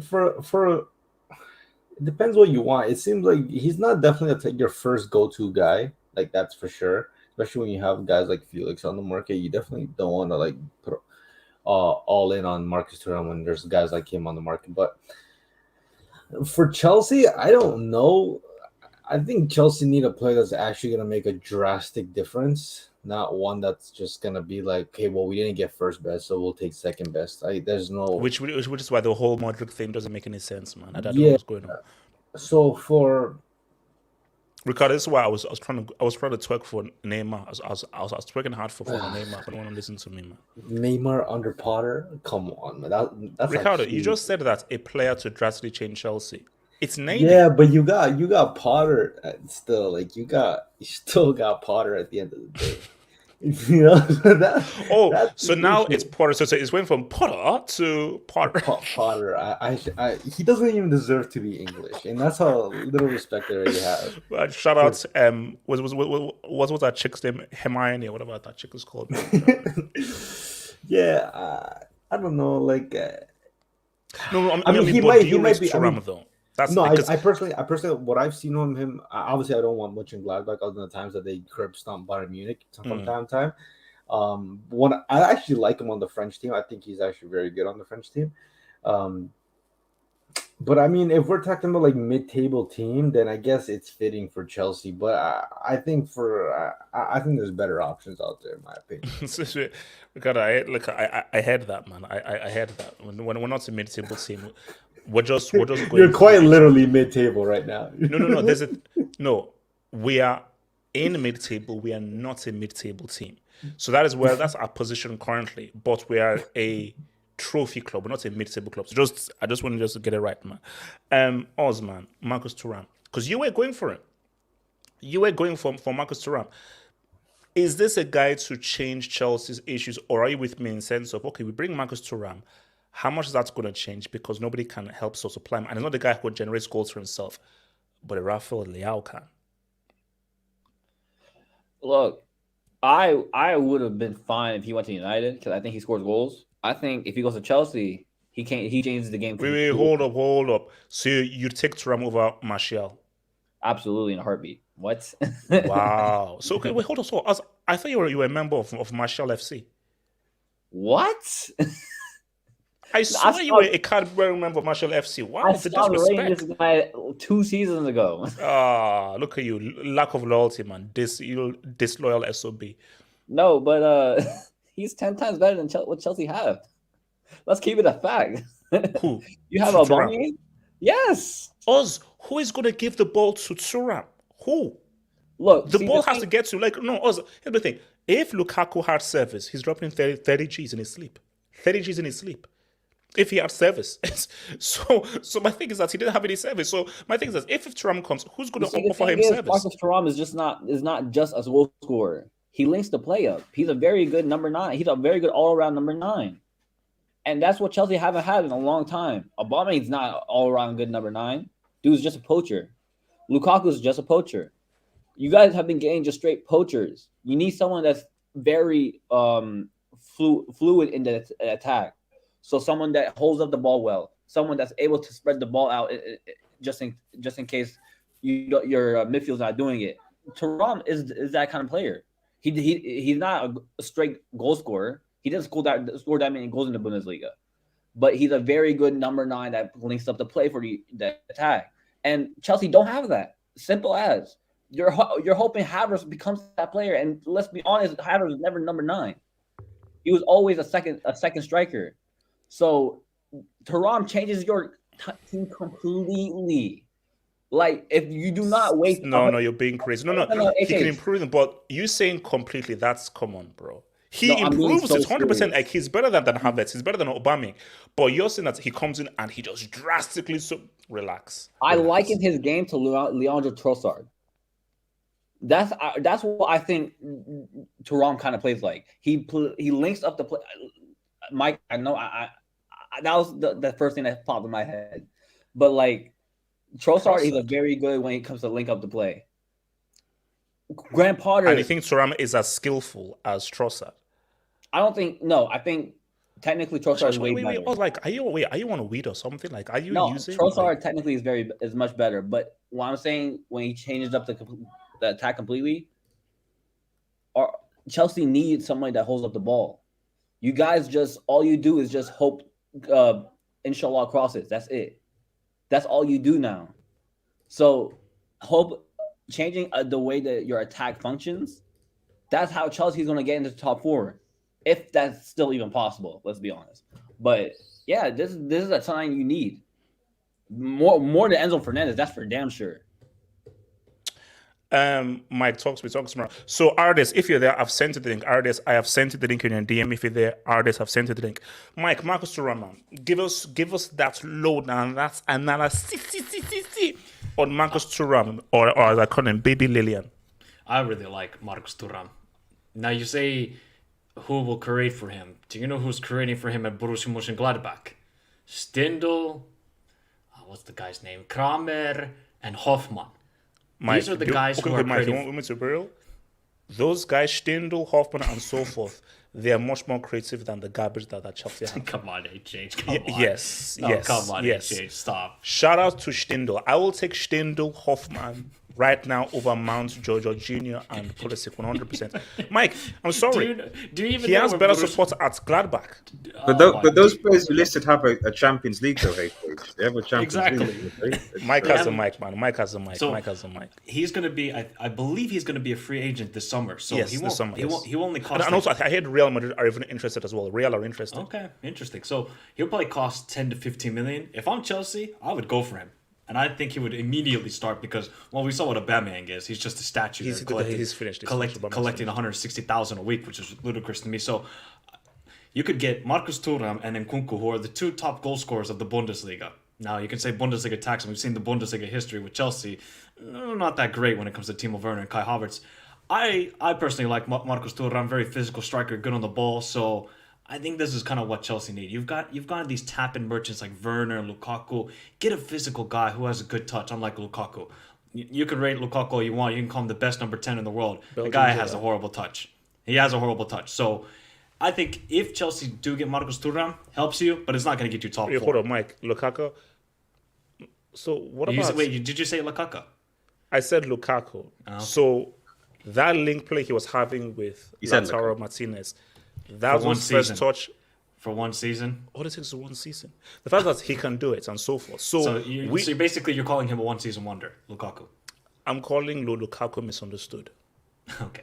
For it depends what you want. It seems like he's not definitely your first go-to guy. Like, that's for sure. Especially when you have guys like Felix on the market, you definitely don't want to like put all in on Marcus Thuram when there's guys like him on the market. But for Chelsea, I don't know. I think Chelsea need a player that's actually going to make a drastic difference, not one that's just going to be like, okay, well, we didn't get first best, so we'll take second best. There's no... Which is why the whole Mudryk thing doesn't make any sense, man. I don't know what's going on. So for... Ricardo, this is why I was trying to twerk for Neymar. I was twerking hard for Neymar, but no one listened to me, man. Neymar under Potter? Come on, man. That's Ricardo, you just said that a player to drastically change Chelsea. It's Neymar. Yeah, but you got Potter still. Like you still got Potter at the end of the day. You know. So now it's Potter. So it's went from Potter to Potter. Potter. He doesn't even deserve to be English, and that's how little respect I already have. But shout out. Was that chick's name? Hermione or whatever that chick is called. Yeah, I don't know. Like, I mean, he might be Thuram though. I personally, what I've seen on him, obviously I don't want much in Gladbach other than the times that they curb stomp Bayern Munich from time to time. I actually like him on the French team. I think he's actually very good on the French team. But I mean, if we're talking about like mid-table team, then I guess it's fitting for Chelsea. But I think there's better options out there, in my opinion. God, I heard that, man. I heard that when we're not a mid-table team. We're just going. You're quite literally mid-table right now. No. We are in mid-table. We are not a mid-table team. So that's our position currently. But we are a trophy club. We're not a mid-table club. So I just want to get it right, man. Osman, Marcus Thuram, because you were going for him. You were going for Marcus Thuram. Is this a guy to change Chelsea's issues, or are you with me in sense of, okay, we bring Marcus Thuram? How much is that going to change? Because nobody can help so supply him. And it's not the guy who generates goals for himself, but Rafael Leao can. Look, I would have been fine if he went to United because I think he scores goals. I think if he goes to Chelsea, he can't. He changes the game. Wait, hold up. So you take Thuram over Martial? Absolutely in a heartbeat. What? Wow. So okay, wait, hold on. So I thought you were a member of Martial FC. What? I swear you were a card-bearing member of Martial FC. Wow, I the stopped rating disrespect. this guy 2 seasons ago. Look at you. Lack of loyalty, man. Disloyal SOB. No, but he's 10 times better than what Chelsea have. Let's keep it a fact. Who? You have Thuram. Aubameyang? Yes. Us. Who is going to give the ball to Thuram? Who? Look, The ball has to get to, like, no, us. Here's the thing. If Lukaku had service, he's dropping 30 G's in his sleep. 30 G's in his sleep. If he had service. so my thing is that he didn't have any service. So my thing is that if Thuram comes, who's going to offer him service? Marcus Thuram is not just a goal scorer. He links the play up. He's a very good number 9. He's a very good all-around number 9. And that's what Chelsea haven't had in a long time. Aubameyang's not an all-around good number 9. Dude's just a poacher. Lukaku's just a poacher. You guys have been getting just straight poachers. You need someone that's very fluid in the attack. So someone that holds up the ball well, someone that's able to spread the ball out just in case your midfield's not doing it. Thuram is that kind of player. He's not a straight goal scorer. He doesn't score that many goals in the Bundesliga, but he's a very good number 9 that links up the play for the attack. And Chelsea don't have that. Simple as. You're hoping Havertz becomes that player, and let's be honest, Havertz was never number 9. He was always a second striker. So Thuram changes your team completely. Like, if you do not wait. No, you're being crazy. No, he can improve them, but you saying completely, that's common, bro. He improves it 100%. Like, he's better than Havertz. He's better than Aubameyang. But you're saying that he comes in and he just drastically relax. I liken his game to Leandro Trossard. That's what I think Thuram kind of plays like. He links up the play. Mike, I know that was the first thing that popped in my head. But like Trossard is a very good when it comes to link up the play. Graham Potter. And you think Thuram is as skillful as Trossard? I don't think. No, I think technically Trossard is way better. Are you on a weed or something? Like, are you using? Trossard technically is much better. But what I'm saying, when he changes up the attack completely, Chelsea needs somebody that holds up the ball. You guys all you do is just hope, inshallah crosses. That's it. That's all you do now. So hope changing the way that your attack functions. That's how Chelsea's going to get into the top 4, if that's still even possible. Let's be honest. But yeah, this is a sign you need more than Enzo Fernandez. That's for damn sure. Mike, talk to me. So, Artis, if you're there, I've sent you the link. Artis, I have sent you the link in your DM. If you're there, Artis, I've sent you the link. Mike, Marcus Thuram, give us that load and that analysis on Marcus Thuram, or as I call him, Baby Lillian. I really like Marcus Thuram. Now you say, who will create for him? Do you know who's creating for him at Borussia Mönchengladbach? Stindl, what's the guy's name? Kramer and Hoffmann. Mike, these are the guys who are Mike, you want me to be real? Those guys, Stindl, Hoffmann, and so forth, they are much more creative than the garbage that Chelsea have. Come on, HH. Come on. Yes. Come on, yes. HH. Stop. Shout out to Stindl. I will take Stindl, Hoffmann right now over Mount, Jojo Jr. and Pulisic 100%. Mike, I'm sorry. Do you even he has better support at Gladbach. But those players you listed have a Champions League though, HH. They have a Champions League. Right? Mike has a mic, man. Mike has a mic. So Mike has a mic. He's going to be, I believe he's going to be a free agent this summer. So yes, he won't, this summer, he will only cost... And also, I heard Real Madrid are even interested as well. Real are interested. Okay, interesting. So he'll probably cost 10 to 15 million. If I'm Chelsea, I would go for him. And I think he would immediately start because, well, we saw what Aubameyang is. He's just a statue. He's finished. Collecting 160,000 a week, which is ludicrous to me. So you could get Marcus Thuram and Nkunku, who are the 2 top goal scorers of the Bundesliga. Now, you can say Bundesliga tax, and we've seen the Bundesliga history with Chelsea. Not that great when it comes to Timo Werner and Kai Havertz. I personally like Marcus Thuram, very physical striker, good on the ball. So I think this is kind of what Chelsea need. You've got these tap-in merchants like Werner, Lukaku. Get a physical guy who has a good touch, unlike Lukaku. You can rate Lukaku all you want. You can call him the best number 10 in the world. The guy has a horrible touch. He has a horrible touch. So I think if Chelsea do get Marcus Thuram, helps you, but it's not going to get you top Wait, 4. hold on, Mike. Lukaku. So what about? Did you say Lukaku? I said Lukaku. Okay. So that link play he was having with said Lautaro Martinez, that was one his first season. touch. For one season. All it takes is one season. The fact that he can do it and so forth. So basically you're calling him a one-season wonder, Lukaku. I'm calling Lukaku misunderstood. Okay.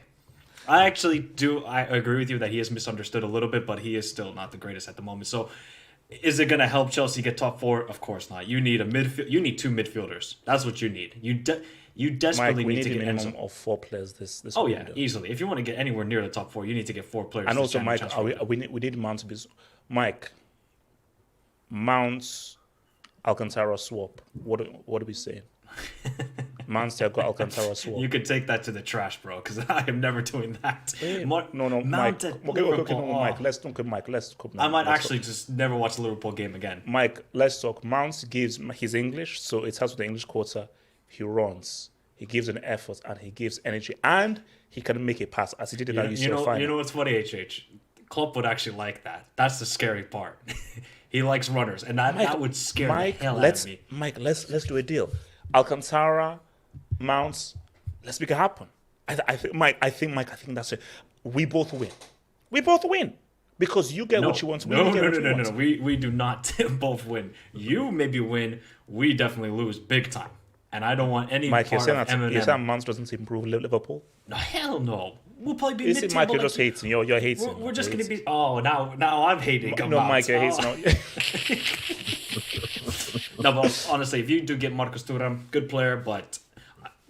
I agree with you that he is misunderstood a little bit, but he is still not the greatest at the moment. So is it going to help Chelsea get top 4? Of course not. You need You need 2 midfielders. That's what you need. You desperately Mike, we need to need a get minimum Enzo. of 4 players this Oh window. yeah, easily. If you want to get anywhere near the top 4, you need to get 4 players. And this also, January Mike, transfer window. we need Mount to be... Mike, Mount Alcantara swap. What are we saying? Mount Thiago Alcantara swap. You could take that to the trash, bro, because I am never doing that. No, Mike. Okay, Mike. Let's talk. Mike, let's talk. I might actually just never watch the Liverpool game again. Mike, let's talk. Mount gives his English, so it has with the English quarter. He runs, he gives an effort, and he gives energy, and he can make a pass as he did in that UCL final. You know what's funny, HH? Klopp would actually like that. That's the scary part. He likes runners, and that would scare the hell out of me. Mike, let's do a deal. Alcantara, Mounts, let's make it happen. I think that's it. We both win. Because you get what you want. No. We do not both win. You maybe win. We definitely lose big time. And I don't want any Mike, part of M&M. you're saying Mounts doesn't improve Liverpool? No, hell no. We'll probably be Is mid-table. it, Mike, you're just hating. You're hating. We're just going to be... Oh, now I'm hating. No, Mike, you're hating. No, but honestly, if you do get Marcus Thuram, good player, but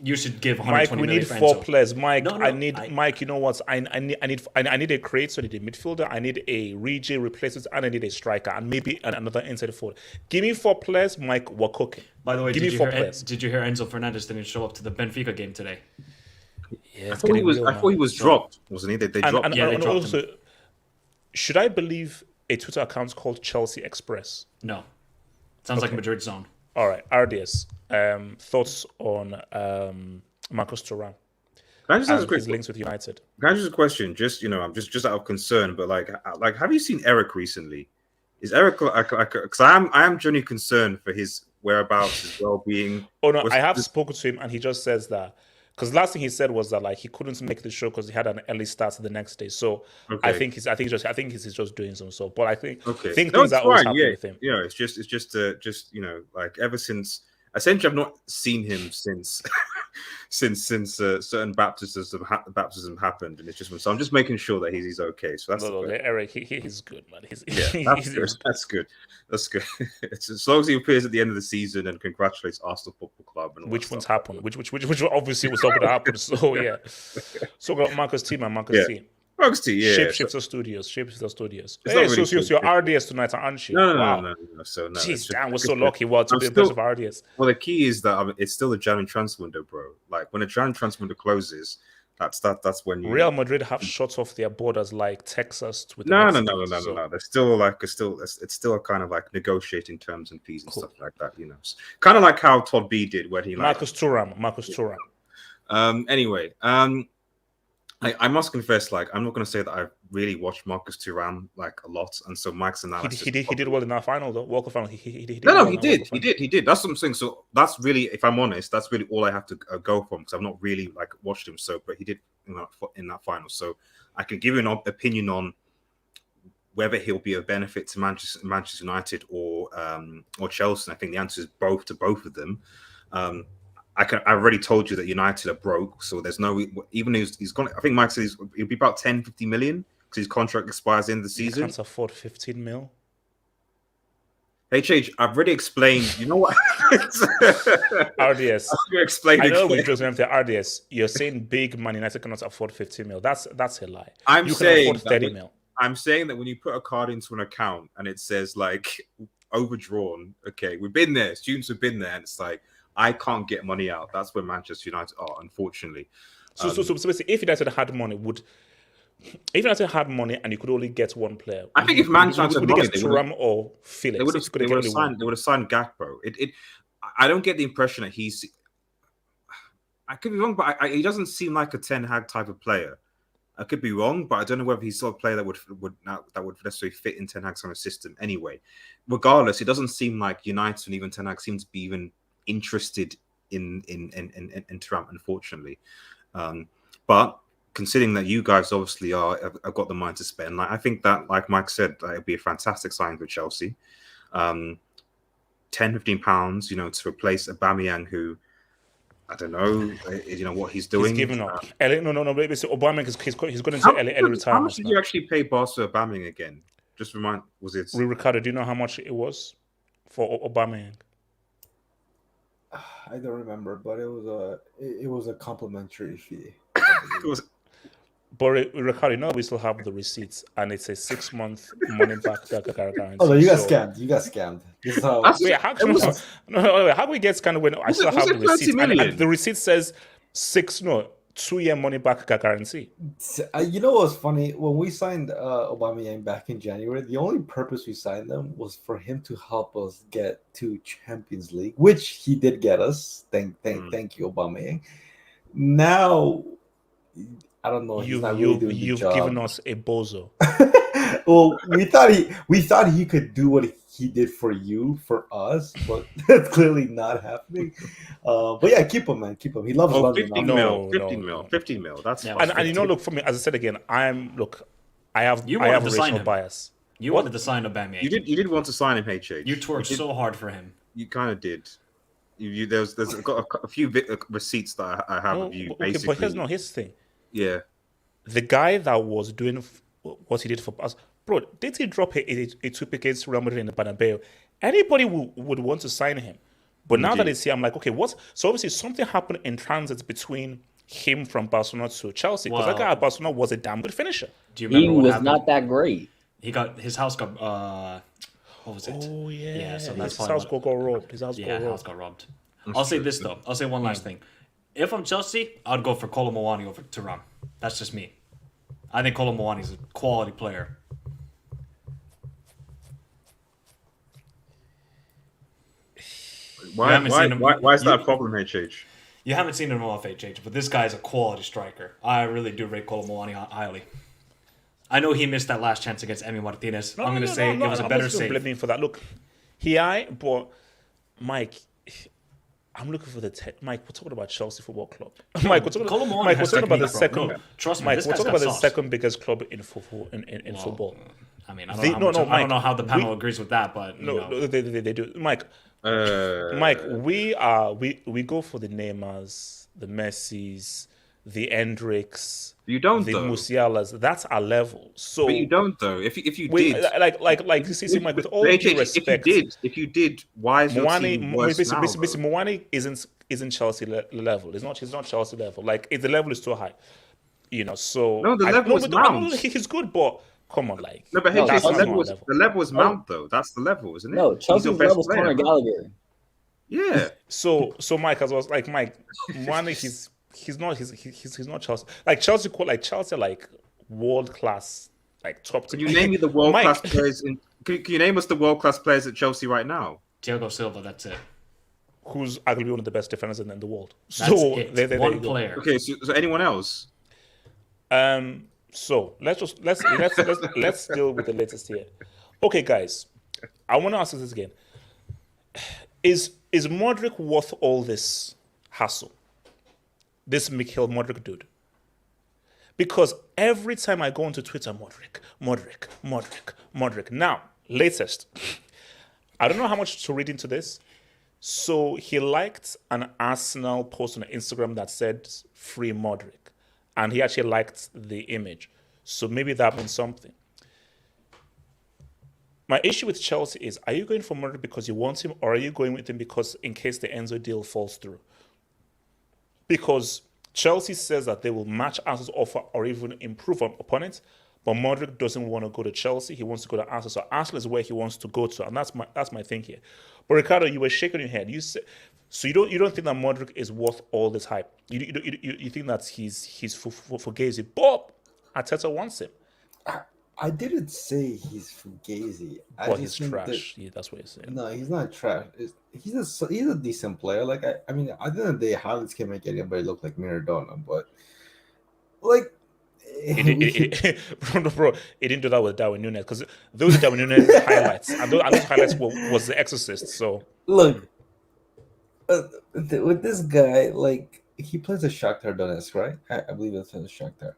you should give 120 Mike, we million need for 4 Enzo. players. Mike, Mike, you know what? I need a creator, I need a midfielder, I need a rejay replacement, and I need a striker, and maybe another inside forward. Give me 4 players, Mike, we're cooking. By the way, Give me 4 players. Did you hear Enzo Fernandez didn't show up to the Benfica game today? Yeah, I thought he was dropped, wasn't he? They dropped him. they dropped also, him. should I believe a Twitter account called Chelsea Express? No. Sounds like Madrid zone. All right, RDS. Thoughts on Marcus Thuram Can I just ask a and quick his links with United? Can I just a question? I'm just out of concern, but like, have you seen Eric recently? Is Eric because I am genuinely concerned for his whereabouts, his well-being. Oh no, I have spoken to him, and he just says that because last thing he said was that like he couldn't make the show because he had an early start the next day. So Okay. I think he's just doing some stuff. But I think Okay. things No, it's are always fine. happening Yeah, with him. yeah. It's just like ever since essentially I've not seen him since certain baptism happened, and it's just so I'm just making sure that he's okay. So that's No, Eric, he's good, man. That's good. That's good. It's as long as he appears at the end of the season and congratulates Arsenal Football Club. And all which that ones stuff. happened? Which obviously was not going to happen. So yeah. So got Marcus T, man. Marcus T. Marcus T, yeah. Shapeshifter Studios. It's Hey, not really so you're RDS tonight, aren't you? No. Wow. So no. Jeez, damn, we're so lucky. Well, to be a best of RDS. Well, the key is that it's still a January transfer window, bro. Like when a January transfer window closes, that's when you. Real Madrid have shut off their borders like Texas with No. So. There's still it's still a kind of like negotiating terms and fees and stuff like that. You know, kind of like how Todd B did when he Marcus Thuram. Anyway, I must confess, like I'm not going to say that I've really watched Marcus Thuram like a lot, and so Mike's analysis. He did well in that final though. Walker final. He did. He did. That's what I'm saying. So that's really, if I'm honest, that's really all I have to go from because I've not really like watched him. So, but he did in that final. So I can give you an opinion on whether he'll be a benefit to Manchester United or Chelsea. And I think the answer is both to both of them. I already told you that United are broke, so there's no even he's gone. I think Mike said he'll be about 10-50 million because his contract expires in the season. He can't afford 15 mil. HH, I've already explained. You know what? RDS. I know we just went to RDS. You're saying big Man United cannot afford 15 mil. That's a lie. You saying can afford 30 mil. I'm saying that when you put a card into an account and it says like overdrawn, okay, we've been there. Students have been there, and it's like. I can't get money out. That's where Manchester United are, unfortunately. So basically, if United had money, and you could only get one player, I think if Manchester United had money, Thuram or Felix, they would have signed Gakpo. I don't get the impression that he's. I could be wrong, but he doesn't seem like a Ten Hag type of player. I could be wrong, but I don't know whether he's sort of player that would necessarily fit in Ten Hag's kind of system anyway. Regardless, it doesn't seem like United and even Ten Hag seem to be even interested in Thuram, unfortunately. But considering that you guys obviously have got the mind to spend, like, I think that, like Mike said, it'd be a fantastic signing for Chelsea. £10-15, to replace Aubameyang, who I don't know, what he's doing. He's giving up. No. Maybe Aubameyang he's going into early retirement. How much did you actually pay Barca Aubameyang again? Just remind, was it? Ricardo, do you know how much it was for Aubameyang? I don't remember, but it was a complimentary fee. It was. But Ricardo, we still have the receipts, and it's a 6-month money back guarantee. Oh no, you got scammed. You got scammed. This is how. How do we get scammed when I still have the receipts? And the receipt says 2-year money back guarantee. You know what's funny? When we signed Aubameyang back in January, the only purpose we signed them was for him to help us get to Champions League, which he did get us. Thank you, Aubameyang. Now, I don't know. You've given us a bozo. Well, we thought he could do what he did for us, but that's clearly not happening. But yeah, keep him, man. Keep him. He loves London. 15 mil. That's and look, for me, as I said again, I have racial bias. You wanted to sign Aubameyang. You did want to sign him, HH. You twerked so hard for him. You kind of did. There's got a few receipts that I have of you. Okay, basically, but here's the thing. Yeah, the guy that was doing what he did for us, bro, did he drop a 2 against Real Madrid in the Bernabeu? Anybody would want to sign him. But now that it's here, I'm like, okay, what? So obviously something happened in transit between him from Barcelona to Chelsea, because that guy at Barcelona was a damn good finisher. Do you remember he what was happened? not that great. His house got what was it? Oh yeah, so his house got robbed. His house got robbed. I'll say this though. I'll say one last thing. If I'm Chelsea, I'd go for Kolo Muani over Thuram. That's just me. I think Kolo Muani is a quality player. Why is that a problem, HH? You haven't seen him off HH, but this guy is a quality striker. I really do rate Kolo Muani highly. I know he missed that last chance against Emi Martinez. I'm going to say it was a better save. I'm blaming him for that. Look, but Mike, I'm looking for Mike, we're talking about Chelsea Football Club. Mike, we're talking about the second. No, trust me, Mike, this we're guy's talking got about the sauce. second biggest club in football. I mean, I don't know how the panel agrees with that, but they do. Mike, we go for the Neymars, the Messis, the Endricks. You don't, the though. Musialas. That's our level. So, but you don't, though. If you did, like you see, Mike, with all due respect, if you did, why is your team worse now? Muani isn't Chelsea level. He's not Chelsea level. Like the level is too high. So no, the level is Mount. He's good, but come on, like no, but the level is Mount though. That's the level, isn't it? No, Chelsea's level is Conor Gallagher. Yeah. So Mike, as I was like, Mike, Muani, he's not Chelsea. Like Chelsea, like world class, like top. Can you name me the world class players? Can you name us the world class players at Chelsea right now? Thiago Silva. That's it. Who's arguably one of the best defenders in the world. That's it. One player. Okay, so anyone else? So let's deal with the latest here. Okay, guys, I want to ask this again. Is Mudryk worth all this hassle? This Mikhail Mudryk dude. Because every time I go onto Twitter, Mudryk. Now, latest. I don't know how much to read into this. So he liked an Arsenal post on Instagram that said free Mudryk. And he actually liked the image. So maybe that means something. My issue with Chelsea is, are you going for Mudryk because you want him, or are you going with him because in case the Enzo deal falls through? Because Chelsea says that they will match Arsenal's offer or even improve upon it, but Mudryk doesn't want to go to Chelsea. He wants to go to Arsenal. So Arsenal is where he wants to go to, and that's my thing here. But Ricardo, you were shaking your head. You said, so you don't think that Mudryk is worth all this hype? You think that he's for Fugazi, but Arteta wants him. I didn't say he's fugazi. But he's trash. That's what you're saying. No, he's not trash. He's a decent player. Like I mean, at the end of the day, highlights can make anybody look like Maradona. But like, Bro, he didn't do that with Darwin Núñez because those are Darwin Núñez highlights, and those highlights was The Exorcist. So Look, with this guy, like he plays a Shakhtar Donetsk, right? I believe that's in Shakhtar.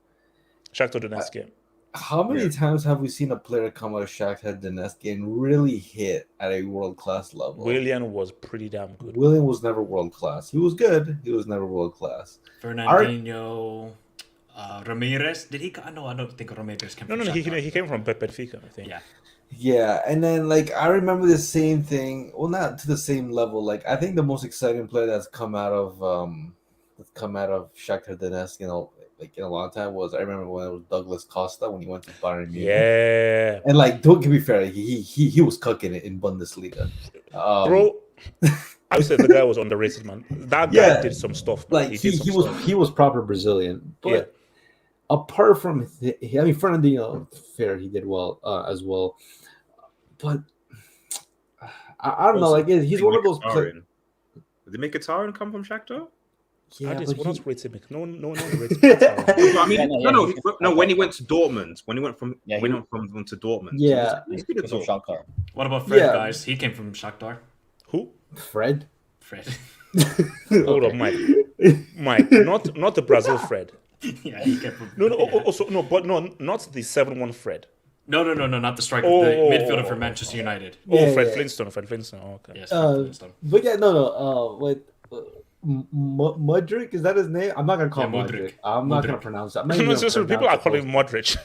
Shakhtar Donetsk game. How many times have we seen a player come out of Shakhtar Donetsk and really hit at a world class level? Willian was pretty damn good. Willian was never world class. He was good. He was never world class. Fernandinho, Ramirez. Did he? No, I don't think Ramirez came. No, from Shakhtar. he came from Benfica, I think. Yeah. Yeah, and then like I remember the same thing. Well, not to the same level. Like I think the most exciting player that's come out of Shakhtar Donetsk, like in a long time was I remember when it was Douglas Costa when he went to Bayern Munich. Yeah, and like don't get me fair, he was cooking it in Bundesliga. Bro, I said the guy was underrated, man. That guy did some stuff. Man. Like he was proper Brazilian, but apart from Fernandinho, fair, he did well as well. But I don't know. Like he's one of those players. Did they make Mkhitaryan come from Shakhtar? Yeah, what else rates him? No rates him. I mean, no. When he went to Dortmund, when he went from to Dortmund, yeah, he's good at Shakhtar. What about Fred, guys? He came from Shakhtar. Who? Fred. Hold on, Mike, not the Brazil Fred. Yeah, he came from. Not the 7-1 Fred. No, not the striker, the midfielder for Manchester United. Fred Flintstone. Oh, okay. Yes, Fred Flintstone. But with Mudryk, is that his name? I'm not gonna call him Mudryk. I'm not gonna pronounce that. People are calling him Modric.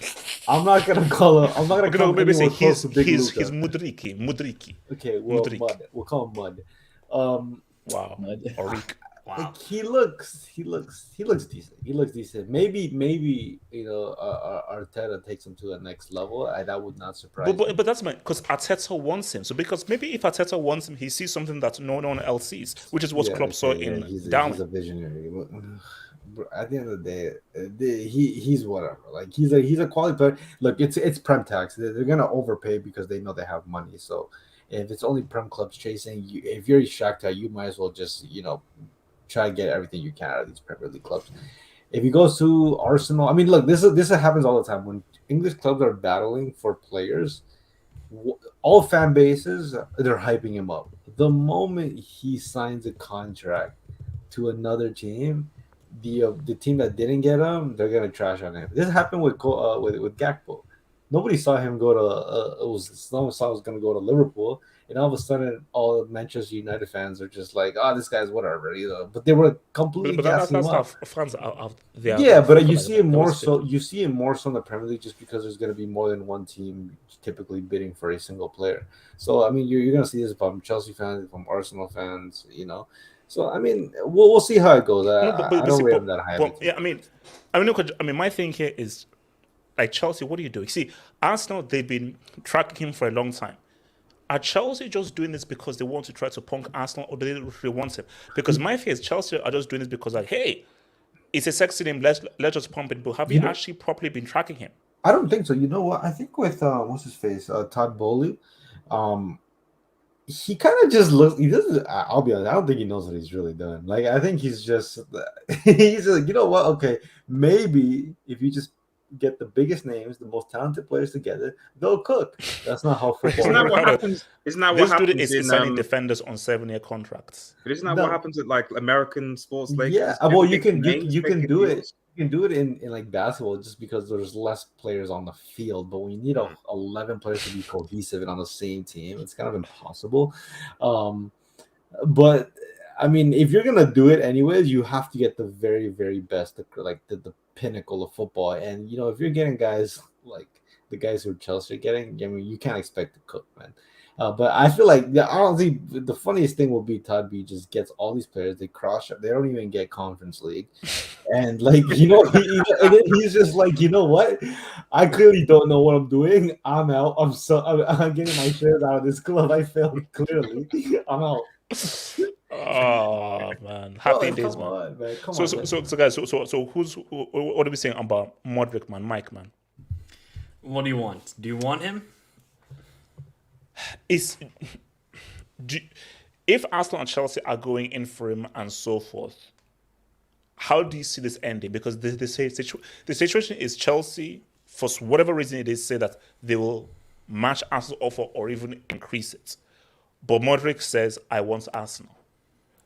I'm not gonna call him. I'm not gonna call him. Maybe say he's Mudryki. Okay, well, Mudryk. Mud. We'll call him Mud. Wow. Oric. Wow. Like he looks decent. He looks decent. Maybe Arteta takes him to the next level. That would not surprise me. But that's because Arteta wants him. So because maybe if Arteta wants him, he sees something that no one else sees, which is what Klopp saw in Down. He's a visionary. At the end of the day, he's whatever. Like he's a quality player. Look, it's Prem tax. They're gonna overpay because they know they have money. So if it's only Prem clubs chasing you, if you're Shakhtar, you might as well just try to get everything you can out of these Premier League clubs. If he goes to Arsenal, I mean, look, this happens all the time when English clubs are battling for players. All fan bases, they're hyping him up. The moment he signs a contract to another team, the team that didn't get him, they're gonna trash on him. This happened with Gakpo. Nobody saw him go to. No one saw he was gonna go to Liverpool. And all of a sudden, all Manchester United fans are just like, "Oh, this guy's whatever," But they were completely gassing him up. Fans but you see it more so. You see it more so in the Premier League, just because there's going to be more than one team typically bidding for a single player. So I mean, you're going to see this from Chelsea fans, from Arsenal fans, So I mean, we'll see how it goes. I don't rate him that high. Yeah, I mean, my thing here is like Chelsea. What are you doing? See, Arsenal, they've been tracking him for a long time. Are Chelsea just doing this because they want to try to punk Arsenal, or do they really want him? Because my fear is Chelsea are just doing this because, like, hey, it's a sexy name. Let's just pump it. But have you actually properly been tracking him? I don't think so. You know what? I think with what's his face, Todd Bowley, he kind of just looks. He doesn't. I'll be honest. I don't think he knows what he's really doing. Like, I think he's just like, you know what? Okay, maybe if you just get the biggest names, the most talented players together, they'll cook. That's not how football. Isn't that what happens? Isn't that what happens? This dude is signing defenders on 7-year contracts. But isn't that what happens at like American sports leagues? Yeah, well, you can do it. You can do it in like basketball just because there's less players on the field. But when you need 11 players to be cohesive and on the same team, it's kind of impossible. But I mean, if you're gonna do it anyways, you have to get the very, very best, like the pinnacle of football. And if you're getting guys like the guys who Chelsea are getting, I mean, you can't expect to cook, man. But I feel like honestly, the funniest thing will be Todd B just gets all these players, they cross, they don't even get Conference League, and like he's just like, you know what? I clearly don't know what I'm doing. I'm out. I'm getting my shares out of this club. I failed clearly. I'm out. Oh man, happy days, man. So guys, what are we saying about Mudryk, man? Mike, man, what do you want? Do you want him? If Arsenal and Chelsea are going in for him and so forth, how do you see this ending? Because the situation is Chelsea, for whatever reason it is, say that they will match Arsenal offer or even increase it. But Mudryk says, I want Arsenal.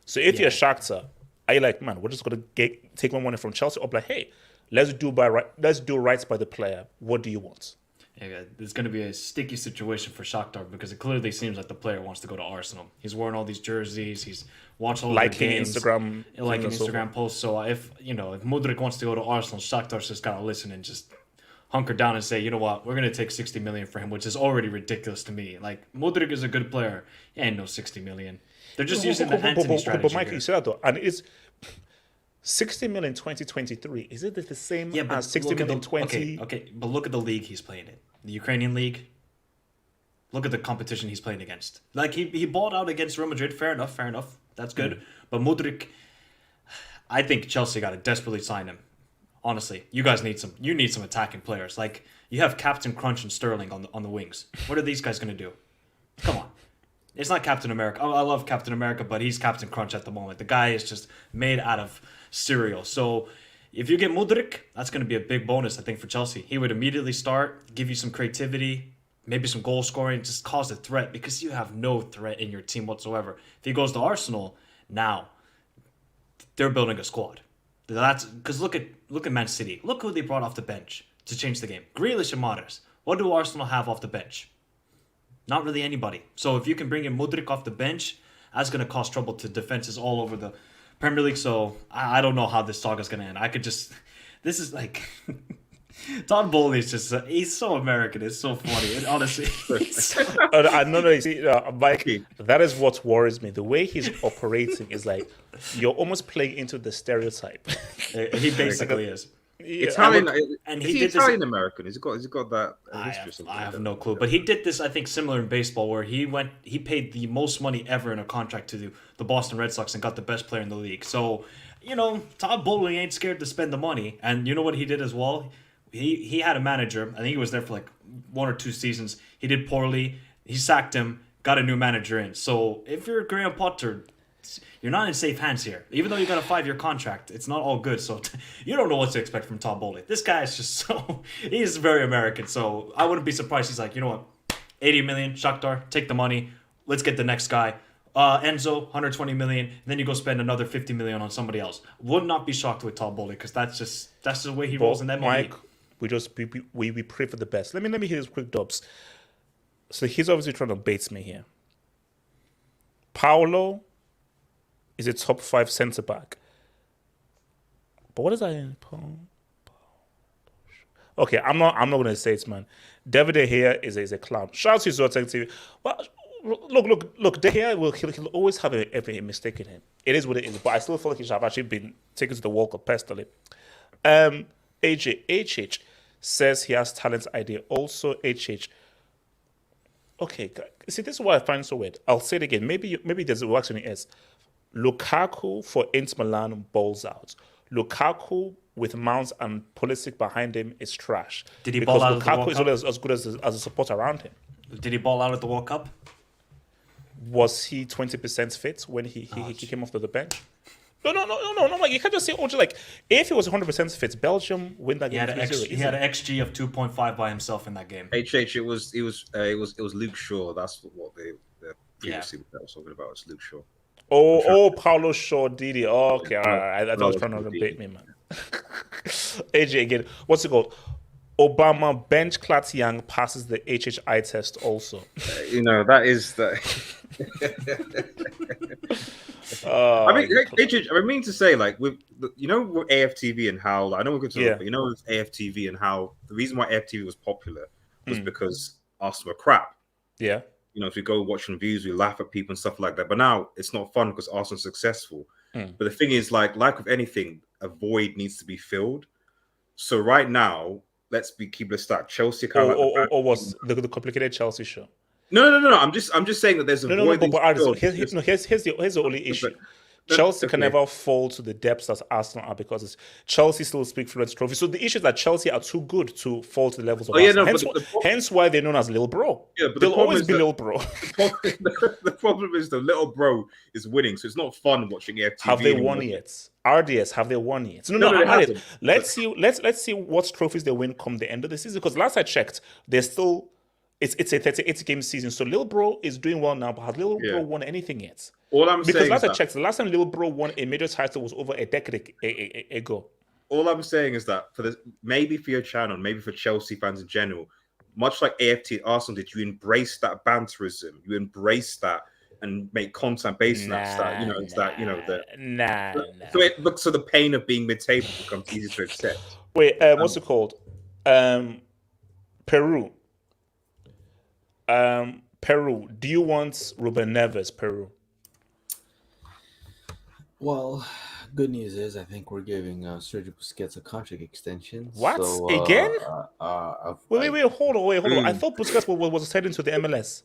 So if you're Shakhtar, are you like, man, we're just going to take my money from Chelsea? Or like, hey, let's do rights by the player. What do you want? Yeah, it's going to be a sticky situation for Shakhtar because it clearly seems like the player wants to go to Arsenal. He's wearing all these jerseys. He's watching all the games. Liking Instagram posts. So if Mudryk wants to go to Arsenal, Shakhtar's just got to listen and just hunker down and say, you know what, we're going to take 60 million for him, which is already ridiculous to me. Like, Mudryk is a good player. He ain't no 60 million. They're just using the Antony strategy. But Mike, you said that though, and it's 60 million 2023. Is it the same as 60 million 20? Okay, but look at the league he's playing in. The Ukrainian league. Look at the competition he's playing against. Like, he balled out against Real Madrid. Fair enough. That's good. But Mudryk, I think Chelsea got to desperately sign him. Honestly, you guys need some attacking players. Like, you have Captain Crunch and Sterling on the wings. What are these guys going to do? Come on. It's not Captain America. I love Captain America, but he's Captain Crunch at the moment. The guy is just made out of cereal. So if you get Mudryk, that's going to be a big bonus, I think, for Chelsea. He would immediately start, give you some creativity, maybe some goal scoring, just cause a threat because you have no threat in your team whatsoever. If he goes to Arsenal, now they're building a squad. That's because look at Man City. Look who they brought off the bench to change the game. Grealish and Mahrez. What do Arsenal have off the bench? Not really anybody. So if you can bring in Mudryk off the bench, that's going to cause trouble to defenses all over the Premier League. So I don't know how this saga is going to end. This is like, Todd Bowley is just, he's so American. It's so funny. And honestly. No, see, Mike, that is what worries me. The way he's operating is like, you're almost playing into the stereotype. He basically is. Yeah, Italian, and he did Italian this, American. Has he got that history? I have no clue. But he did this, I think, similar in baseball, where he paid the most money ever in a contract to the Boston Red Sox and got the best player in the league. So, Todd Bowley ain't scared to spend the money. And you know what he did as well? He had a manager. I think he was there for like 1 or 2 seasons. He did poorly. He sacked him, got a new manager in. So if you're Graham Potter, you're not in safe hands here. Even though you got a 5-year contract, it's not all good. So you don't know what to expect from Todd Bowley. This guy is just he's very American. So I wouldn't be surprised. He's like, you know what, 80 million, Shakhtar, take the money. Let's get the next guy. Enzo, 120 million. Then you go spend another 50 million on somebody else. Would not be shocked with Todd Bowley because that's the way he rolls in that Mike, we pray for the best. Let me hear his quick dubs. So he's obviously trying to bait me here. Paulo is a top 5 centre back. But what is that in? Okay, I'm not gonna say it, man. David De Gea is a clown. Shout out to Zotek TV. Well, look. De Gea he'll always have a mistake in him. It is what it is. But I still feel like he should have actually been taken to the World Cup personally. HH says he has talent idea. Also, HH. Okay, see, this is what I find so weird. I'll say it again. Maybe there's a wax in the S. Lukaku for Inter Milan balls out. Lukaku with Mount and Pulisic behind him is trash. Did he ball out Lukaku at the World is as good as a support around him. Did he ball out at the World Cup? Was he 20% fit when he came off the bench? No. Like, you can't just say, like, if he was 100% fit, Belgium win that game. He had an XG of 2.5 by himself in that game. It was Luke Shaw. That's what they previously was talking about. It's Luke Shaw. Paulo Shaw, Didi. Oh, okay, all right. I thought was trying to bait me, man. AJ again. What's it called? Obama bench Clat Young passes the HHI test also. That is the. I mean to say, like, with AFTV and how, I know we're going to talk about, with AFTV and how the reason why AFTV was popular was because Arsenal were crap. Yeah. If we go watch reviews, we laugh at people and stuff like that. But now it's not fun because Arsenal's successful. But the thing is, like with anything, a void needs to be filled. So right now, keep it start. Chelsea or was the complicated Chelsea show? No. I'm just saying that there's a void. But here's the only issue. Chelsea can okay. never fall to the depths that Arsenal are because Chelsea still speak fluent trophy. So the issue is that Chelsea are too good to fall to the levels of Oh yeah, Arsenal. no, Hence, but the problem, hence why they're known as Little Bro. yeah, but the They'll problem always is be that Little Bro. the problem is the little bro is winning, so it's not fun watching AFTV Have they anymore. won yet? RDS, have they won yet? No, No, no, they RDS. haven't. Let's see. Let's see what trophies they win come the end of the season. Because last I checked, they're still. It's a 38 game season. So Little Bro is doing well now, but has Little Yeah. Bro won anything yet? All I'm Because saying last is I that checked, the last time Little Bro won a major title was over a decade ago. all I'm saying is that for the maybe for your channel, maybe for Chelsea fans in general, much like AFT and Arsenal did, you embrace that banterism, you embrace that and make content based on that stuff. You know, it's that you know that so the pain of being mid-table becomes easy to accept. Wait, what's it called? Peru. Peru. Do you want Ruben Neves, Peru? Well, good news is I think we're giving Sergio Busquets a contract extension. What? So, Again? Wait, hold on. I Mm. thought Busquets was heading to the MLS.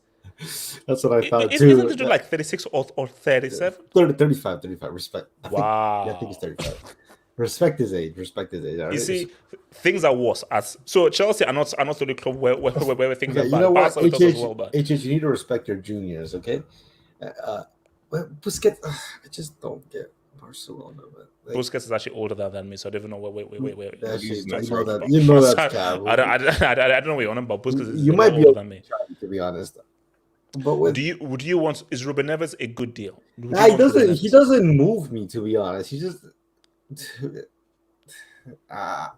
That's what I thought Isn't too. it do like 36 or 37? 35. Respect. I think, Wow. Yeah, I think it's 35. Respect his age. You see, things are worse. So Chelsea are not the only club where things Okay, are you bad. know what? Barca does as well, but HH, you need to respect your juniors, okay? Well, Busquets, I just don't get Barcelona. But Busquets is actually older than me, so I don't even know. Wait. that He's shit, not you know sorry. that. You know that's Sorry, cab. I don't know what you're on about. Busquets is You a might lot be older than me. to be honest. But with, Do you want? Is Ruben Neves a good deal? Would you nah, he want Ruben doesn't. Neves? He doesn't move me, to be honest. He just. I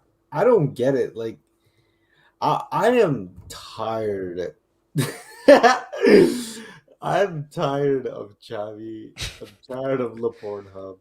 don't get it. Like, I am tired. I'm tired of Xavi. I'm tired of Laporte Hub.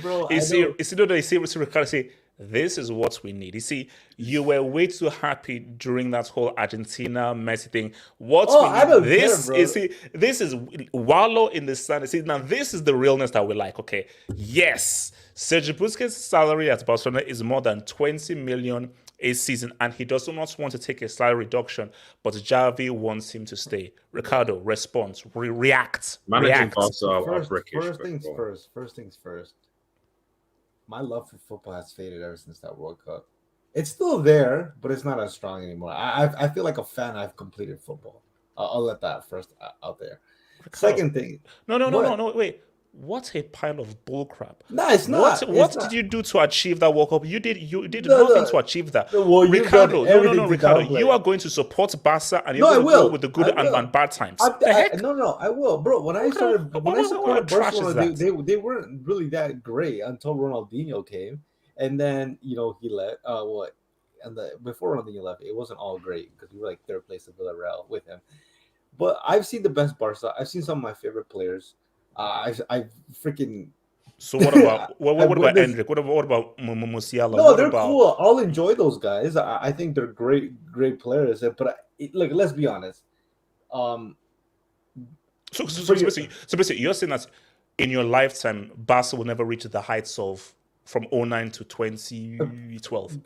Bro, I know. Ricardo say, this is what we need. You see, you were way too happy during that whole Argentina Messi thing. What we need, I don't this care, bro. this is wallow in the sun. See, now this is the realness that we like. Okay, yes, Sergio Busquets' salary at Barcelona is more than 20 million a season, and he does not want to take a salary reduction, but Xavi wants him to stay. Ricardo, response, react. Managing react. Barca are brickish. First things first. My love for football has faded ever since that World Cup. It's still there, but it's not as strong anymore. I feel like a fan. I've completed football. I'll let that first out there. Ricardo. Second thing. No, wait. What a pile of bullcrap. No, it's not. What did you do to achieve that World Cup? You did nothing to achieve that. Well, Ricardo, no, Ricardo, downplay. you are going to support Barca and you're No, I going to go will. with the good and bad times. I will, bro. When I supported trash is Barcelona, that? they weren't really that great until Ronaldinho came, and then he left. Before Ronaldinho left, it wasn't all great because we were like third place at Villarreal with him. But I've seen the best Barca. I've seen some of my favorite players. I've freaking. So what about what about Endrick? What about Musiala? No, what they're about... cool. I'll enjoy those guys. I think they're great players. But look, let's be honest. So basically, you're saying that in your lifetime, Barca will never reach the heights of from 2009 to 2012.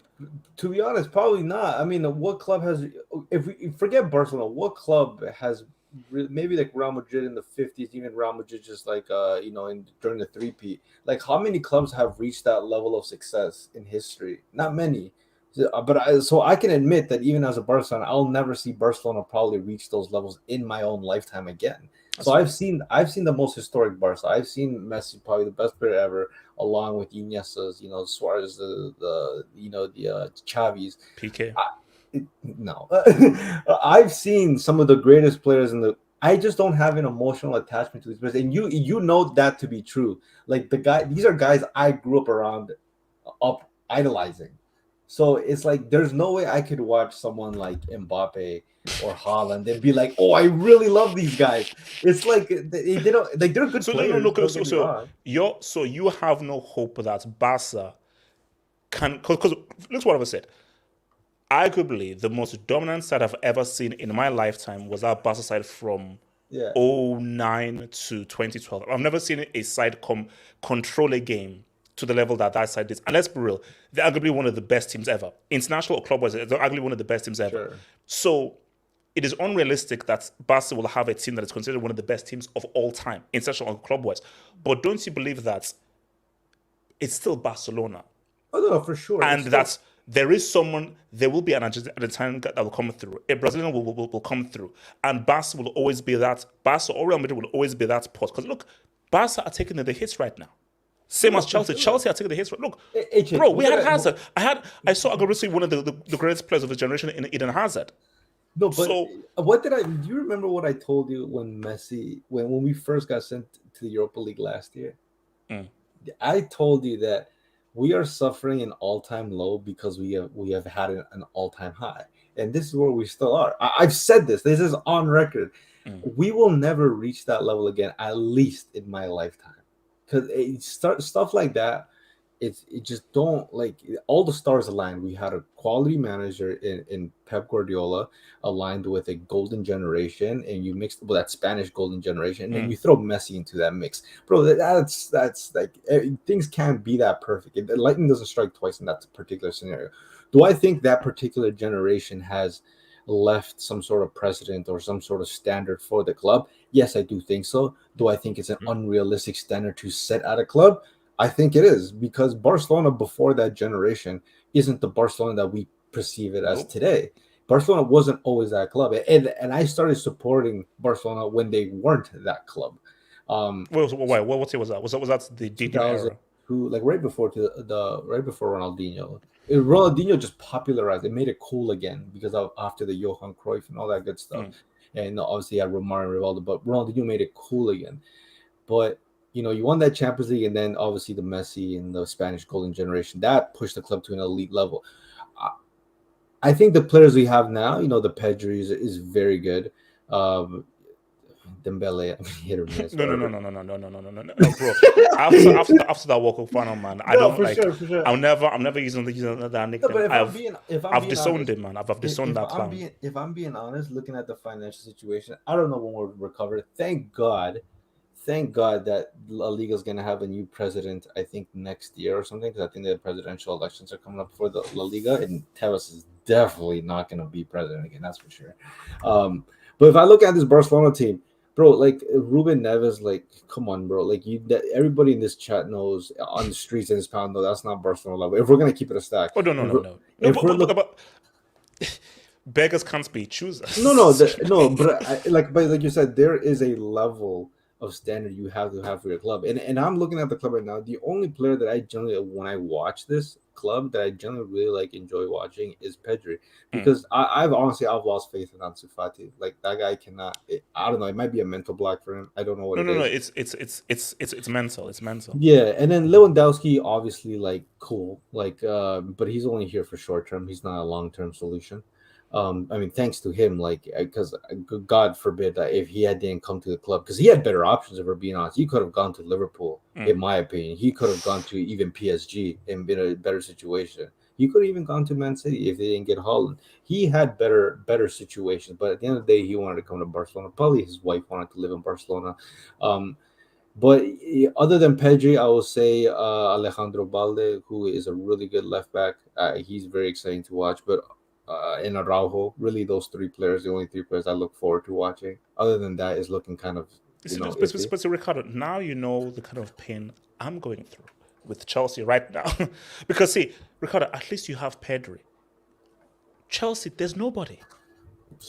To be honest, probably not. I mean, what club has? If we forget Barcelona, what club has? Maybe like Real Madrid in the 50s, even Real Madrid just like during the three-peat. Like, how many clubs have reached that level of success in history? Not many. So I can admit that even as a Barcelona, I'll never see Barcelona probably reach those levels in my own lifetime again. So I've seen the most historic Barca. I've seen Messi, probably the best player ever, along with Iniesta's, Suarez, the Xavi's. PK. No, I've seen some of the greatest players in the. I just don't have an emotional attachment to these players, and you know that to be true. Like these are guys I grew up around, idolizing. So it's like there's no way I could watch someone like Mbappe or Haaland and be like, oh, I really love these guys. It's like they don't like they're good players. So you have no hope that Barca can because look what I said. Arguably, the most dominant side I've ever seen in my lifetime was that Barca side from 2009 to 2012. I've never seen a side control a game to the level that side is. And let's be real, they're arguably one of the best teams ever. International or club-wise, they're arguably one of the best teams ever. Sure. So it is unrealistic that Barca will have a team that is considered one of the best teams of all time, international club-wise. But don't you believe that it's still Barcelona? Oh no, for sure. And that there will be an Argentine that will come through. A Brazilian will come through. And Barca will always be that. Barca or Real Madrid will always be that pot. Because look, Barca are taking the hits right now. Same as Chelsea. Chelsea are taking the hits. Look, bro, we had Hazard. I saw Aguero, one of the greatest players of his generation in Eden Hazard. No, but do you remember what I told you when when we first got sent to the Europa League last year? I told you that we are suffering an all-time low because we have had an all-time high. And this is where we still are. I've said this. This is on record. We will never reach that level again, at least in my lifetime. Because stuff like that, it just don't, like, all the stars aligned. We had a quality manager in Pep Guardiola aligned with a golden generation, and you mixed with that Spanish golden generation, and then you throw Messi into that mix, bro. That's like, things can't be that perfect. Lightning doesn't strike twice in that particular scenario. Do I think that particular generation has left some sort of precedent or some sort of standard for the club? Yes, I do think so. Do I think it's an unrealistic standard to set at a club? I think it is, because Barcelona before that generation isn't the Barcelona that we perceive it as today. Barcelona wasn't always that club, and I started supporting Barcelona when they weren't that club. What year was that? Was that the Dino era? Like right before Ronaldinho. Ronaldinho just popularized it, made it cool again because after the Johan Cruyff and all that good stuff. And obviously, yeah, Romario and Rivaldo, but Ronaldinho made it cool again. But you won that Champions League, and then obviously the Messi and the Spanish golden generation that pushed the club to an elite level. I think the players we have now, the Pedri is very good. Dembele, hit or miss. No, bro. After that World Cup final, man, for sure. I'm never using that nickname. I've disowned it, man. I've disowned that clown. If I'm being honest, looking at the financial situation, I don't know when we'll recover. Thank God that La Liga is going to have a new president, I think next year or something, because I think the presidential elections are coming up for the La Liga, and Tevez is definitely not going to be president again, that's for sure. But if I look at this Barcelona team, bro, like Ruben Neves, like, come on, bro. Like, everybody in this chat knows, on the streets in this pound, no, that's not Barcelona level. If we're going to keep it a stack. Oh, no. Beggars can't be choosers. But like you said, there is a level of standard you have to have for your club. And I'm looking at the club right now. The only player that I generally, when I watch this club, that I generally really enjoy watching is Pedri, because I've lost faith in Ansu Fati. Like, that guy cannot. I don't know. It might be a mental block for him. I don't know what it is. It's mental. It's mental. Yeah, and then Lewandowski, obviously, cool. But he's only here for short term. He's not a long term solution. Thanks to him, because God forbid that if he didn't come to the club, because he had better options, if we're being honest. He could have gone to Liverpool, in my opinion. He could have gone to even PSG and been in a better situation. He could have even gone to Man City if they didn't get Holland. He had better situations, but at the end of the day, he wanted to come to Barcelona. Probably his wife wanted to live in Barcelona. But other than Pedri, I will say Alejandro Balde, who is a really good left back. He's very exciting to watch, but in Araujo, really those three players, the only three players I look forward to watching. Other than that, is looking kind of, but Ricardo, now you know the kind of pain I'm going through with Chelsea right now. Because see, Ricardo, at least you have Pedri. Chelsea, there's nobody.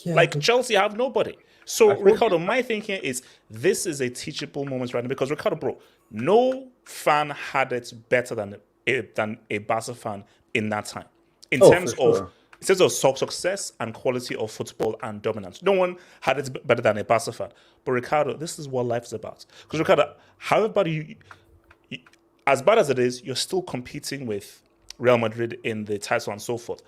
Yeah, Chelsea have nobody. So Ricardo, my thinking is this is a teachable moment right now, because Ricardo, bro, no fan had it better than a Barca fan in that time. In terms of success and quality of football and dominance. No one had it better than a Barca fan. But Ricardo, this is what life is about. Because Ricardo, however as bad as it is, you're still competing with Real Madrid in the title and so forth.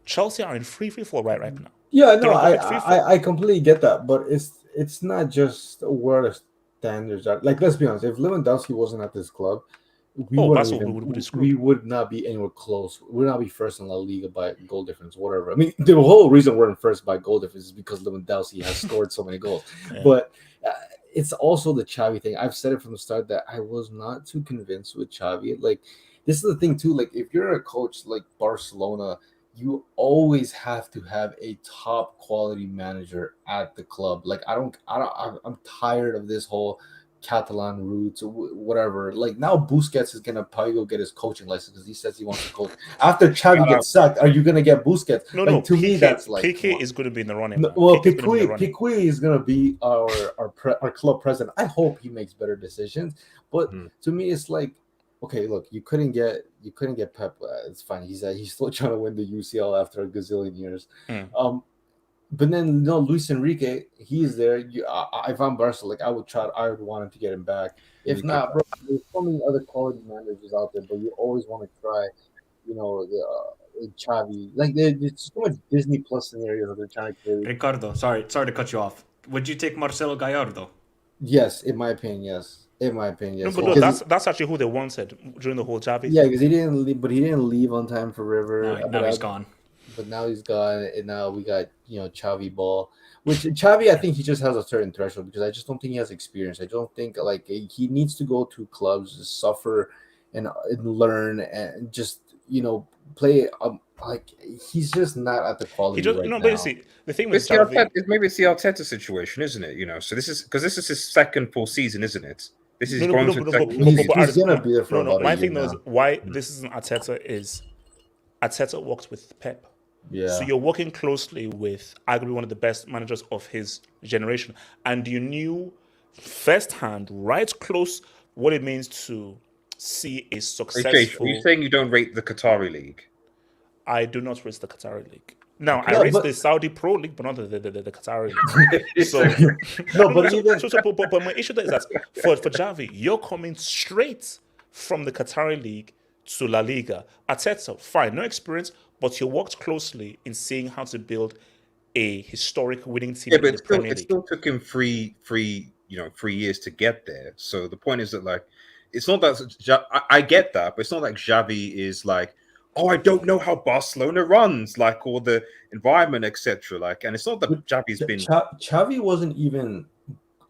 Chelsea are in free fall right now. Yeah, no, I completely get that. But it's not just where the standards are. Let's be honest. If Lewandowski wasn't at this club, we would not be anywhere close. We would not be first in La Liga by goal difference, whatever. The whole reason we're in first by goal difference is because Lewandowski has scored so many goals. Yeah. But it's also the Xavi thing. I've said it from the start that I was not too convinced with Xavi. This is the thing too. If you're a coach like Barcelona, you always have to have a top quality manager at the club. Like I'm tired of this whole Catalan roots or whatever. Like now Busquets is gonna probably go get his coaching license because he says he wants to coach. After Xavi gets sacked, are you gonna get Busquets? No. To me, that's like Piqué is going to be in the running. no, Man. well, Piqué's gonna be in the running. Piqué is gonna be our club president. I hope he makes better decisions. But to me, it's like, okay, look, you couldn't get Pep. It's fine. He's still trying to win the UCL after a gazillion years. But then Luis Enrique, he's there. If I'm Barca, like I would want him to get him back. If not, bro, there's so many other quality managers out there, but you always want to try, Xavi. Like there's so much Disney Plus scenarios that they're trying to create. Ricardo, sorry to cut you off. Would you take Marcelo Gallardo? Yes, in my opinion, yes. No, but that's actually who they wanted during the whole Xavi. Yeah, because he didn't leave on time for River. Now he's gone. But now he's gone, and now we got Xavi Ball. Which Xavi, I think he just has a certain threshold because I just don't think he has experience. I don't think like he needs to go to clubs, suffer, and learn, and just play. Like he's just not at the quality. Now. Basically, the thing with Xavi, maybe it's the Arteta situation, isn't it? So this is because this is his second full season, isn't it? This is he's gonna be there for about my thing is why this isn't Arteta is Arteta works with Pep. Yeah. So you're working closely with arguably one of the best managers of his generation, and you knew firsthand, right close, what it means to see a successful. Are you saying you don't rate the Qatari League? I do not rate the Qatari League. Now I rate the Saudi Pro League, but not the Qatari League. So but my issue there is that for Xavi, you're coming straight from the Qatari League to La Liga. Arteta, fine, no experience, but you worked closely in seeing how to build a historic winning team in the Premier League. It still took him three years to get there. So the point is that like, it's not that I get that, but it's not like Xavi is like, oh, I don't know how Barcelona runs, like all the environment, etc. Like, and it's not that Xavi's been. Xavi wasn't even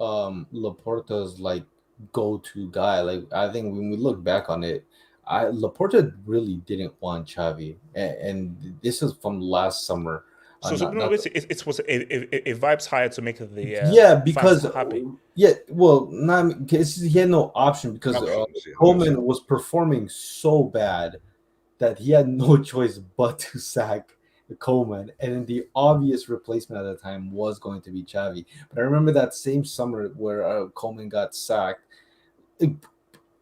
Laporta's like go-to guy. Like I think when we look back on it, Laporta really didn't want Xavi, and this is from last summer. So it was a vibes hire to make the because fans happy. Not because he had no option because Coleman was performing so bad that he had no choice but to sack Coleman, and then the obvious replacement at the time was going to be Xavi. But I remember that same summer where Coleman got sacked.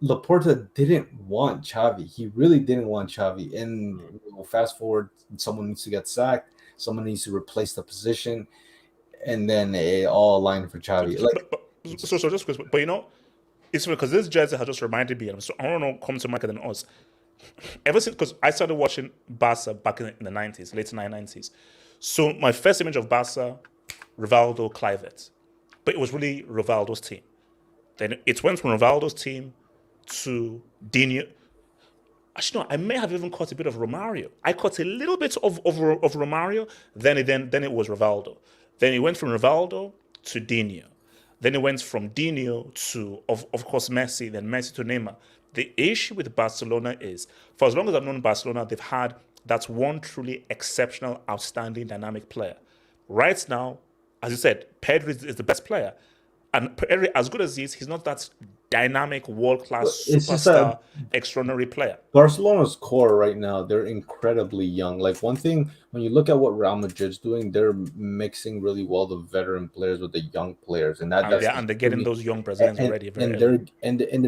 Laporta didn't want Xavi. He really didn't want Xavi. And fast forward, someone needs to get sacked. Someone needs to replace the position, and then it all aligned for Xavi. But it's because this jersey has just reminded me. So I don't know, come to market than us. Ever since, because I started watching Barca back in the 90s, late 90s. So my first image of Barca, Rivaldo, Kluivert. But it was really Rivaldo's team. Then it went from Rivaldo's team to Dino. Actually, no, I may have even caught a bit of Romario. I caught a little bit of Romario, then it was Rivaldo. Then it went from Rivaldo to Dino. Then it went from Dino to, of course, Messi, then Messi to Neymar. The issue with Barcelona is, for as long as I've known Barcelona, they've had that one truly exceptional, outstanding, dynamic player. Right now, as you said, Pedri is the best player. And Pedri, as good as he is, he's not that dynamic, world-class, superstar, extraordinary player. Barcelona's core right now, they're incredibly young. Like one thing, when you look at what Real Madrid's doing, they're mixing really well the veteran players with the young players, and they're getting those young Brazilians already. They're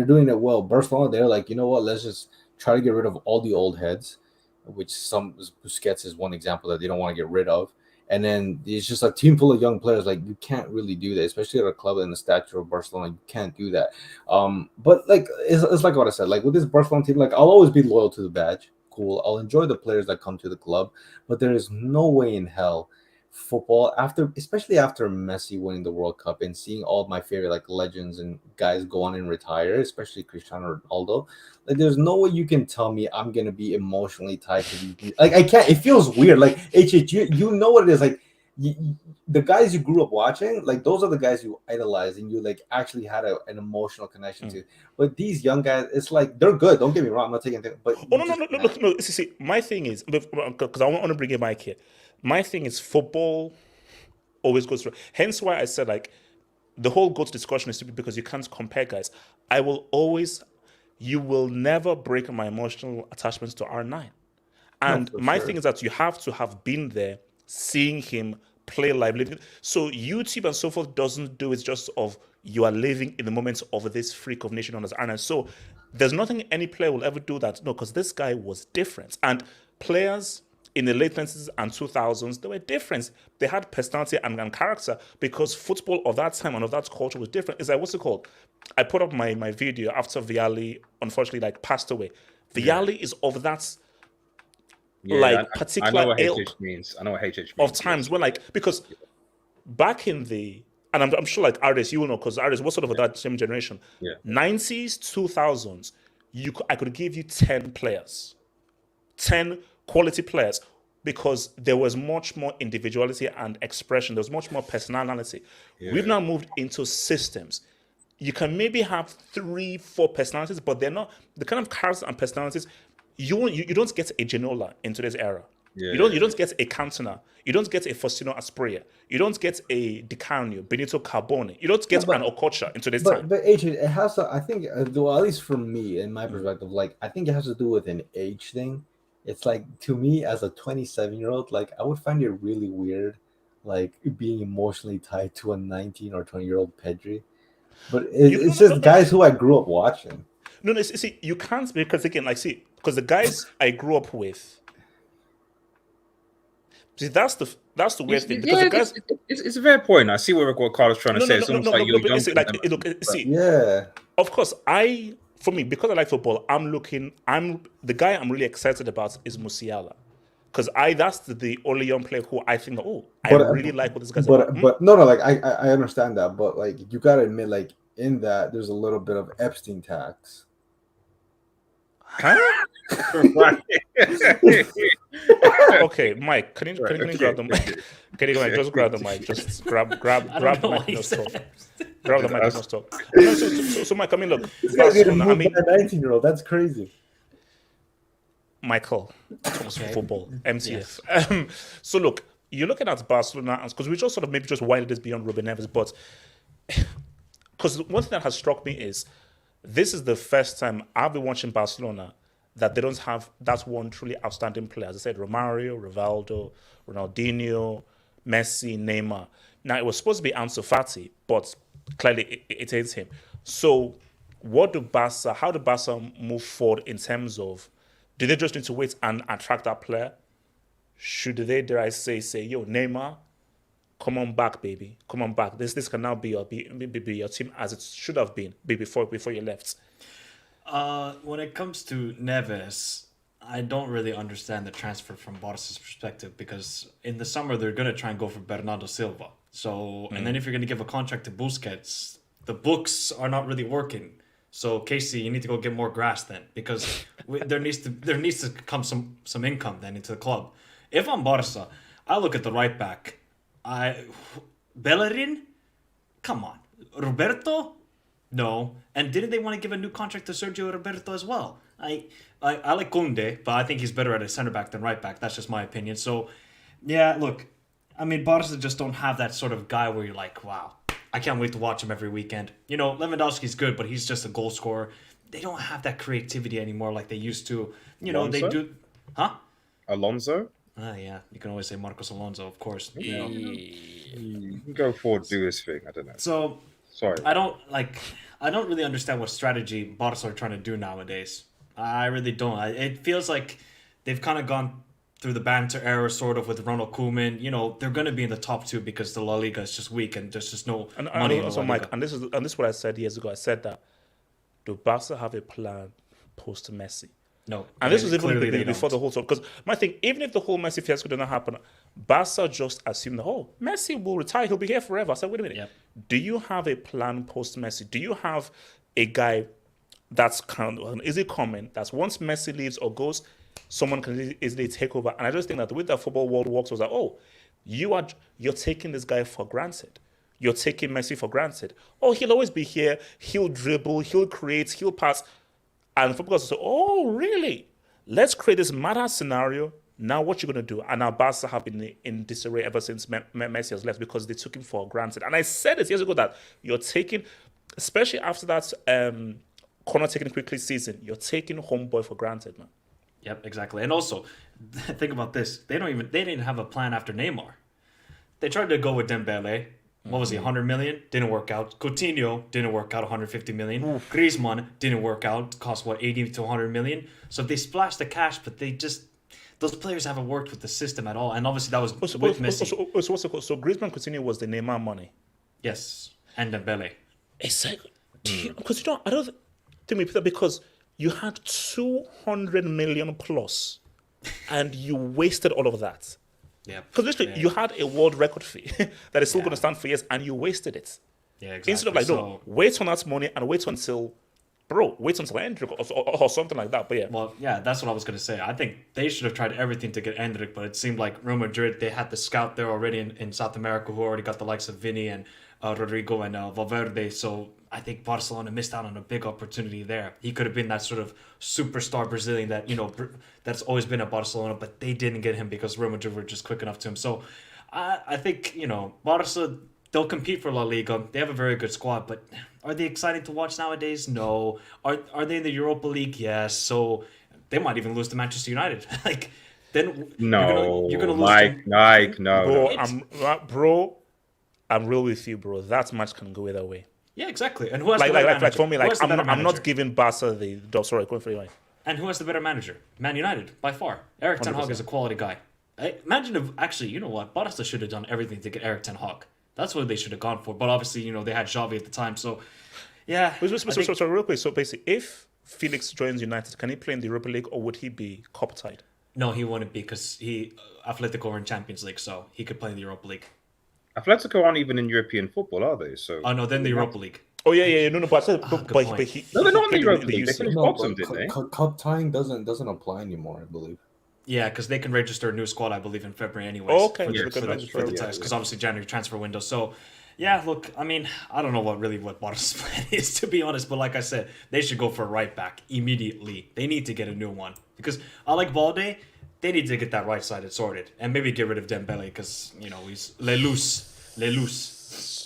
doing it well. Barcelona, they're like, you know what? Let's just try to get rid of all the old heads, which Busquets is one example that they don't want to get rid of. And then it's just a team full of young players. Like you can't really do that, especially at a club in the stature of Barcelona. You can't do that. But like it's like what I said. Like with this Barcelona team, like I'll always be loyal to the badge. Cool. I'll enjoy the players that come to the club. But there is no way in hell football especially after Messi winning the World Cup and seeing all of my favorite like legends and guys go on and retire, especially Cristiano Ronaldo. Like there's no way you can tell me I'm gonna be emotionally tied to these. Like I can't. It feels weird. Like HH, you know what it is. Like the guys you grew up watching, like those are the guys you idolize and you like actually had an emotional connection to. But these young guys, it's like they're good. Don't get me wrong. I'm not taking anything, but Oh no. See, my thing is because I want to bring in Mike here. My thing is football always goes through. Hence why I said like the whole GOAT discussion is stupid because you can't compare guys. You will never break my emotional attachments to R9. And my thing is that you have to have been there, seeing him play live, living. So YouTube and so forth doesn't do it just of you are living in the moments of this freak of nation known as Arnold. So there's nothing any player will ever do that. No, because this guy was different. And players in the late 90s and 2000s, they were different. They had personality and character because football of that time and of that culture was different. It's like, what's it called? I put up my video after Vialli, unfortunately, like passed away. Vialli is of that particular I know what ilk HH means. I know what HH means. of times when because back in the, and I'm sure like artists, you will know, because artists was sort of that same generation. Yeah. 90s, 2000s, I could give you 10 players, 10 quality players, because there was much more individuality and expression. There was much more personality. Yeah. We've now moved into systems. You can maybe have 3-4 personalities, but they're not the kind of characters and personalities. You don't get a Genola in today's era. Yeah, you don't get a Cantona. You don't get a Faustino Asprilla. You don't get a Di Canio, Benito Carbone. You don't get an Okocha in today's time. But age, it has to. I think, well, at least from me, in my perspective, like I think it has to do with an age thing. It's like, to me, as a 27-year-old, like I would find it really weird, like being emotionally tied to a 19 or 20-year-old Pedri. But it's just guys who I grew up watching. No, see, you can't, because again, because the guys I grew up with, see, that's the weird thing. Because the guys, it's a fair point. I see what Carlos trying to say. It's almost like you're young. Of course, for me, because I like football, the guy I'm really excited about is Musiala. Because that's the only young player who I think, I really like what this guy's about. But no, like I understand that, but like you gotta admit, like in that there's a little bit of Epstein tax. Huh? Okay, Mike, can you grab the mic? Can you just grab the mic? Just grab the mic and just talk. Grab the mic and just talk. So Mike, I mean, look, Barcelona, a 19-year-old, that's crazy. Michael, football, MTF. Yeah. So look, you're looking at Barcelona, because we just sort of maybe just winded this beyond Ruben Neves, but because one thing that has struck me is this is the first time I've been watching Barcelona that they don't have that one truly outstanding player. As I said, Romario, Rivaldo, Ronaldinho, Messi, Neymar. Now, it was supposed to be Ansu Fati, but clearly it is him. So how do Barca move forward in terms of, do they just need to wait and attract that player? Should they, dare I say, yo, Neymar, come on back, baby. Come on back. This can now be your team as it should have been before you left. When it comes to Neves, I don't really understand the transfer from Barca's perspective, because in the summer they're going to try and go for Bernardo Silva. So, and then if you're going to give a contract to Busquets, the books are not really working. So Casey, you need to go get more grass then, because there needs to come some income then into the club. If I'm Barca, I look at the right back. Bellerin? Come on. Roberto? No. And didn't they want to give a new contract to Sergio Roberto as well? I like Koundé, but I think he's better at a center back than right back. That's just my opinion. So, yeah, look, I mean, Barca just don't have that sort of guy where you're like, wow, I can't wait to watch him every weekend. You know, Lewandowski's good, but he's just a goal scorer. They don't have that creativity anymore like they used to. You know, Alonso? they do... Huh? Alonso? Yeah, you can always say Marcos Alonso, of course. You can go forward, do his thing. I don't know. So, sorry, I don't really understand what strategy Barca are trying to do nowadays. I really don't. It feels like they've kind of gone through the banter era, sort of, with Ronald Koeman. You know, they're going to be in the top two because the La Liga is just weak and there's just no money. And also, Mike, and this is what I said years ago. I said that, do Barca have a plan post Messi? No. And this was even before the whole talk. Because my thing, even if the whole Messi fiasco did not happen, Barca just assumed, Messi will retire, he'll be here forever. I said, wait a minute. Yep. Do you have a plan post Messi? Do you have a guy that's kind of an easy comment that once Messi leaves or goes, someone can easily take over? And I just think that the way that football world works was like, You're taking this guy for granted. You're taking Messi for granted. Oh, he'll always be here. He'll dribble. He'll create. He'll pass. And footballers say, "Oh, really? Let's create this mad scenario. Now, what you gonna do?" And now Barca have been in disarray ever since Messi has left because they took him for granted. And I said it years ago that you're taking, especially after that corner taken quickly season, you're taking homeboy for granted, man. Yep, exactly. And also, think about this: they didn't have a plan after Neymar. They tried to go with Dembele. What was he? 100 million didn't work out. Coutinho didn't work out. 150 million. Griezmann didn't work out. Cost what, 80 to 100 million. So they splashed the cash, but those players haven't worked with the system at all. And obviously that was with Messi. So Griezmann Coutinho was the Neymar money. Yes, and Dembele. Exactly. Because I don't think me because you had 200 million plus, and you wasted all of that. Yeah. Because literally, you had a world record fee that is still going to stand for years, and you wasted it. Yeah, exactly. Instead of wait on that money and wait until Hendrick or something like that. But yeah. Well, yeah, that's what I was going to say. I think they should have tried everything to get Hendrick, but it seemed like Real Madrid, they had the scout there already in South America who already got the likes of Vini and Rodrigo and Valverde. So I think Barcelona missed out on a big opportunity there. He could have been that sort of superstar Brazilian that, that's always been at Barcelona, but they didn't get him because Real Madrid were just quick enough to him. So I think, Barca, they'll compete for La Liga. They have a very good squad, but are they exciting to watch nowadays? No. Are they in the Europa League? Yes. So they might even lose to Manchester United. Then no, you're gonna lose. Mike, no. Bro, I'm real with you, bro. That match can go either way. Yeah, exactly. And who has like for me, I'm not giving Barca the dub. Sorry, going for you. And who has the better manager? Man United, by far. Erik ten Hag is a quality guy. Imagine if actually, you know what? Barca should have done everything to get Erik ten Hag. That's what they should have gone for. But obviously, they had Xavi at the time. So, yeah. So real quick. So basically, if Felix joins United, can he play in the Europa League or would he be cup tied? No, he wouldn't be because Atletico are in Champions League, so he could play in the Europa League. Atletico aren't even in European football, are they? So. Oh no, then the Europa League. Oh yeah. No, but they're not in the Europa League. They finished bottom, didn't they? Cup tying doesn't apply anymore, I believe. Yeah, because they can register a new squad, I believe, in February anyways. Oh, okay. Because obviously January transfer window. So, yeah, look, I mean, I don't know what Barca's plan is, to be honest. But like I said, they should go for a right back immediately. They need to get a new one. Because I like Balde. They need to get that right sided sorted. And maybe get rid of Dembele because, he's le loose.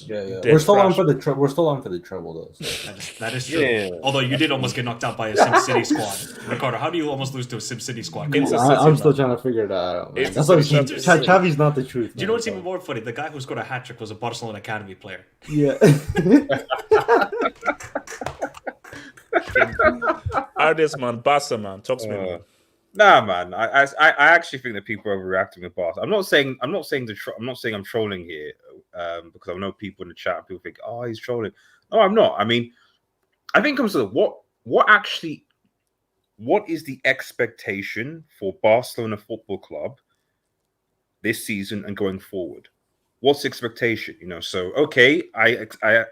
Yeah. We're still on for the treble though. So. That is true. Yeah. Although you did almost get knocked out by a SimCity squad, Ricardo. How do you almost lose to a SimCity squad? I'm still trying to figure that out. Man. That's what Xavi's not the truth. Do you know what's even more funny? The guy who scored a hat trick was a Barcelona academy player. Yeah. Artist man, Barca man, talk to me. Man. Nah, man. I actually think that people are overreacting with Barca. I'm not saying I'm trolling here, because I know people in the chat. People think, "Oh, he's trolling." No, I'm not. I mean, I think comes to what is the expectation for Barcelona Football Club this season and going forward? What's the expectation? So okay, I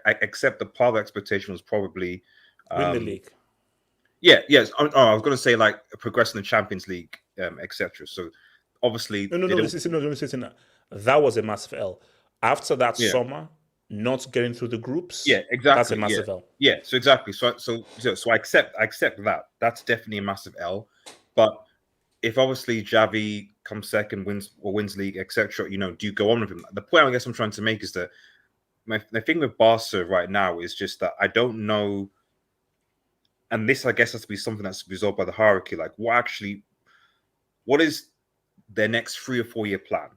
accept the part of the expectation was probably win the league. Yeah, yes. I was going to say like progress in the Champions League, etc. So obviously, no. That was a massive L. After that summer, not getting through the groups. Yeah, exactly. That's a massive L. Yeah, so exactly. So I accept that. That's definitely a massive L. But if obviously Xavi comes second, wins league, etc., do you go on with him? The point I guess I'm trying to make is that my thing with Barca right now is just that I don't know. And this, I guess, has to be something that's resolved by the hierarchy. Like, what is their next 3 or 4 year plan?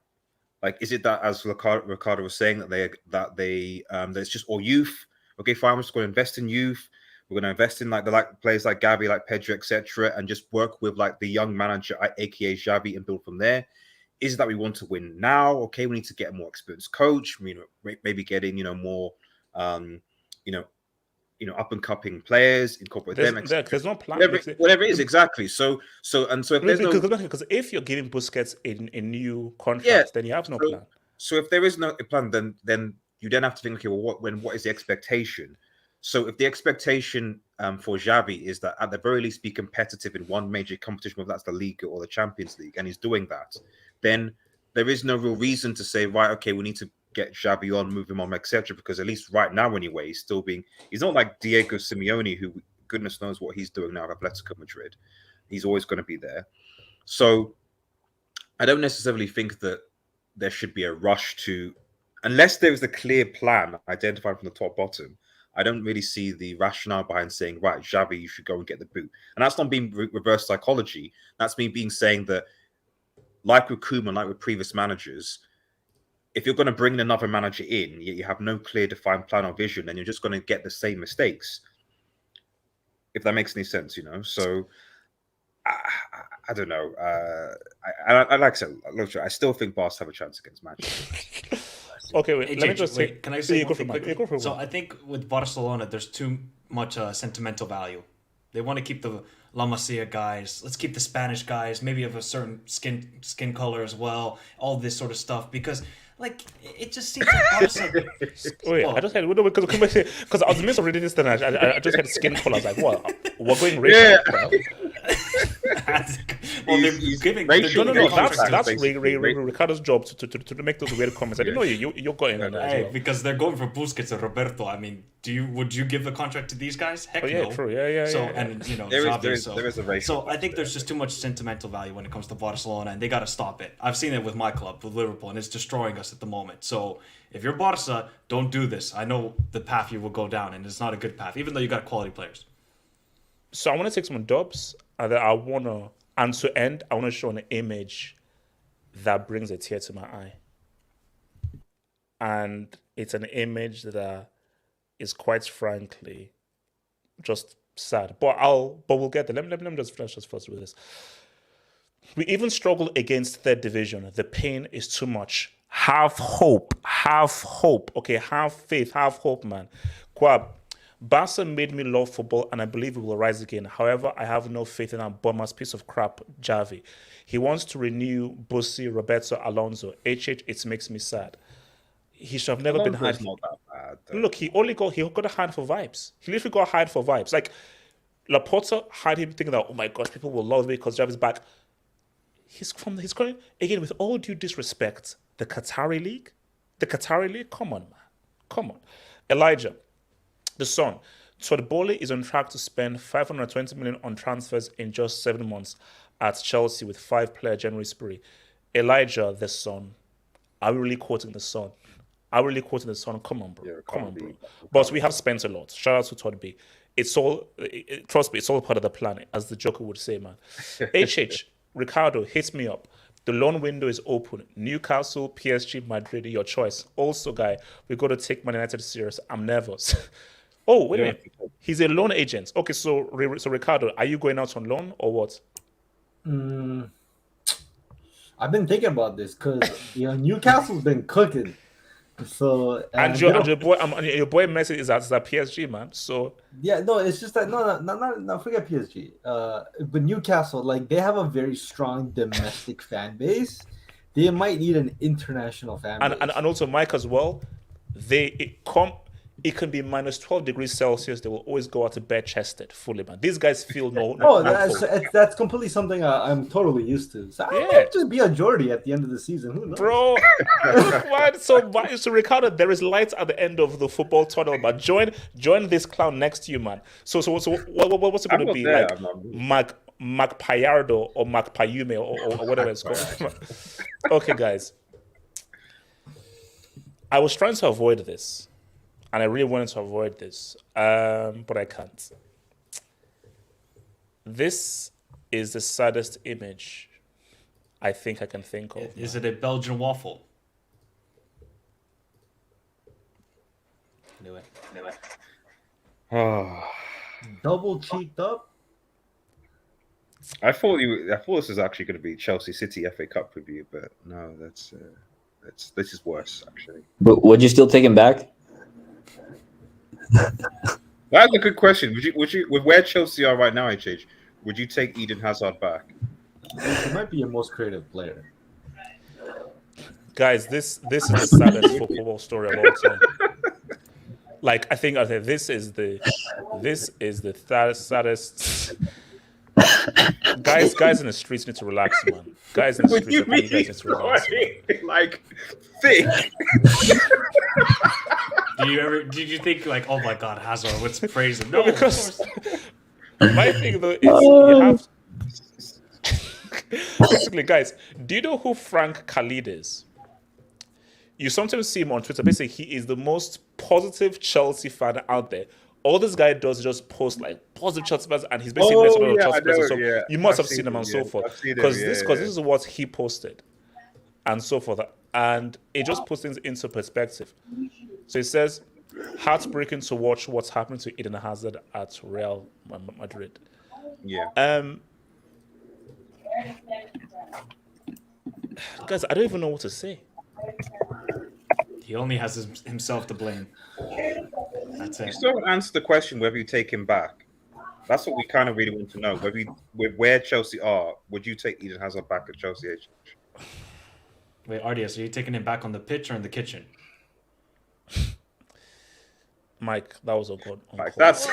Like, is it that, as Ricardo was saying, that it's just all youth? Okay, fine, we're just going to invest in youth. We're going to invest in players like Gavi, like Pedro, etc., and just work with like the young manager, aka Xavi, and build from there. Is it that we want to win now? Okay, we need to get a more experienced coach. Maybe getting more, up and cupping players, incorporate them. There's no plan. Whatever it is, exactly. So if there's because if you're giving Busquets a new contract, then you have no plan. So if there is no plan, then you then have to think, okay, well, what is the expectation? So if the expectation for Xavi is that at the very least be competitive in one major competition, whether that's the Liga or the Champions League, and he's doing that, then there is no real reason to say, right, okay, we need to get Xavi on, move him on, etc. Because at least right now, anyway, he's not like Diego Simeone, who goodness knows what he's doing now at Atletico Madrid. He's always going to be there. So I don't necessarily think that there should be a rush to, unless there is a clear plan identified from the top bottom. I don't really see the rationale behind saying, right, Xavi, you should go and get the boot. And that's not being reverse psychology. That's me being saying that, like with Koeman, like with previous managers, if you're going to bring another manager in, yet you have no clear defined plan or vision, then you're just going to get the same mistakes. If that makes any sense, So I don't know. I like I said, look, I still think Barca have a chance against Manchester. Okay, wait. Let me just say. Can I say go one thing quickly? So I think with Barcelona, there's too much sentimental value. They want to keep the La Masia guys. Let's keep the Spanish guys. Maybe of a certain skin color as well. All this sort of stuff because. Like it just seems like Barca. Wait, I just had because I was midst of reading this, then I just had skin color. I was like, what? We're going racial. Well, he's giving. No. That's Ricardo's job to make those weird comments. I didn't know you're going on that as well. Because they're going for Busquets and Roberto. I mean, would you give the contract to these guys? Heck no. True. Yeah. So and there is a racial. So I think there's just too much sentimental value when it comes to Barcelona, and they got to stop it. I've seen it with my club, with Liverpool, and it's destroying us at the moment. So if you're Barca, don't do this. I know the path you will go down, and it's not a good path, even though you got quality players. So I want to take some dubs, and then I want to show an image that brings a tear to my eye, and it's an image that is quite frankly just sad. But we'll get there. Let me just finish first with this. We even struggle against third division. The pain is too much. Have hope. Okay, have faith, have hope, man. Quab, Barca made me love football, and I believe it will rise again. However, I have no faith in that bummer's piece of crap, Xavi. He wants to renew Bussi, Roberto, Alonso. It makes me sad. He should have never been hired. Look, he got a hired for vibes. He literally got hired for vibes. Like, Laporta hired him thinking that, oh my gosh, people will love me because Xavi's back. He's calling, again, with all due disrespect, the Qatari League? Come on, man. Come on. Elijah, the Sun. Todd is on track to spend 520 million on transfers in just 7 months at Chelsea with 5-player January spree. Elijah, the Sun. Are we really quoting the Sun? Come on, bro. Come on, bro. But we have spent a lot. Shout out to Todd B. Trust me, it's all part of the plan, as the Joker would say, man. Ricardo, hit me up. The loan window is open. Newcastle, PSG, Madrid, your choice. Also, guy, we got to take Man United serious. I'm nervous. Oh, wait a minute. He's a loan agent. Okay, so Ricardo, are you going out on loan or what? I've been thinking about this because Newcastle's been cooking. So and your boy Messi is at PSG, man. So yeah, no, it's just that no, forget PSG. But Newcastle, like they have a very strong domestic fan base. They might need an international fan base. And also Mike as well. It can be minus 12 degrees Celsius. They will always go out to bed chested fully, man. These guys feel that's completely something I'm totally used to. So I might just be a Jordy at the end of the season. Who knows? Bro, so Ricardo, there is light at the end of the football tunnel, but join this clown next to you, man. So what's it going to be? Like Mac Payardo or Mac Payume or whatever it's called. Okay, guys. I was trying to avoid this. And I really wanted to avoid this, but I can't. This is the saddest image I think I can think of. Is it a Belgian waffle? Knew it. Double cheeked up. I thought this was actually going to be Chelsea City FA Cup review, but no, this is worse actually. But would you still take him back? That's a good question. Would you with where Chelsea are right now, HH, would you take Eden Hazard back? He might be your most creative player. Guys, this is the saddest football story of all time. Like I think this is the saddest. Guys in the streets need to relax, man. Guys in the What do streets, you I think mean? you guys need to relax, man. Like thick. Did you think like, oh my God, Hazard, let's praise him? No, No, because of course. my thing though is you have basically, guys. Do you know who Frank Khalid is? You sometimes see him on Twitter. Basically, he is the most positive Chelsea fan out there. All this guy does is just post like positive Chelsea fans, and he's basically Oh, next to yeah, Chelsea I know, fans. So yeah. you must I've have seen seen him him, and yeah. so forth. I've seen him, Because yeah, this is what he posted, and so forth, and it just puts things into perspective. So it says, heartbreaking to watch what's happening to Eden Hazard at Real Madrid. Yeah. Guys, I don't even know what to say. He only has himself to blame. That's You it. still haven't answered the question whether you take him back. That's what we kind of really want to know. Whether you, with where Chelsea are, would you take Eden Hazard back at Chelsea? Wait, RDS, are you taking him back on the pitch or in the kitchen? Mike, that was a good. Like that's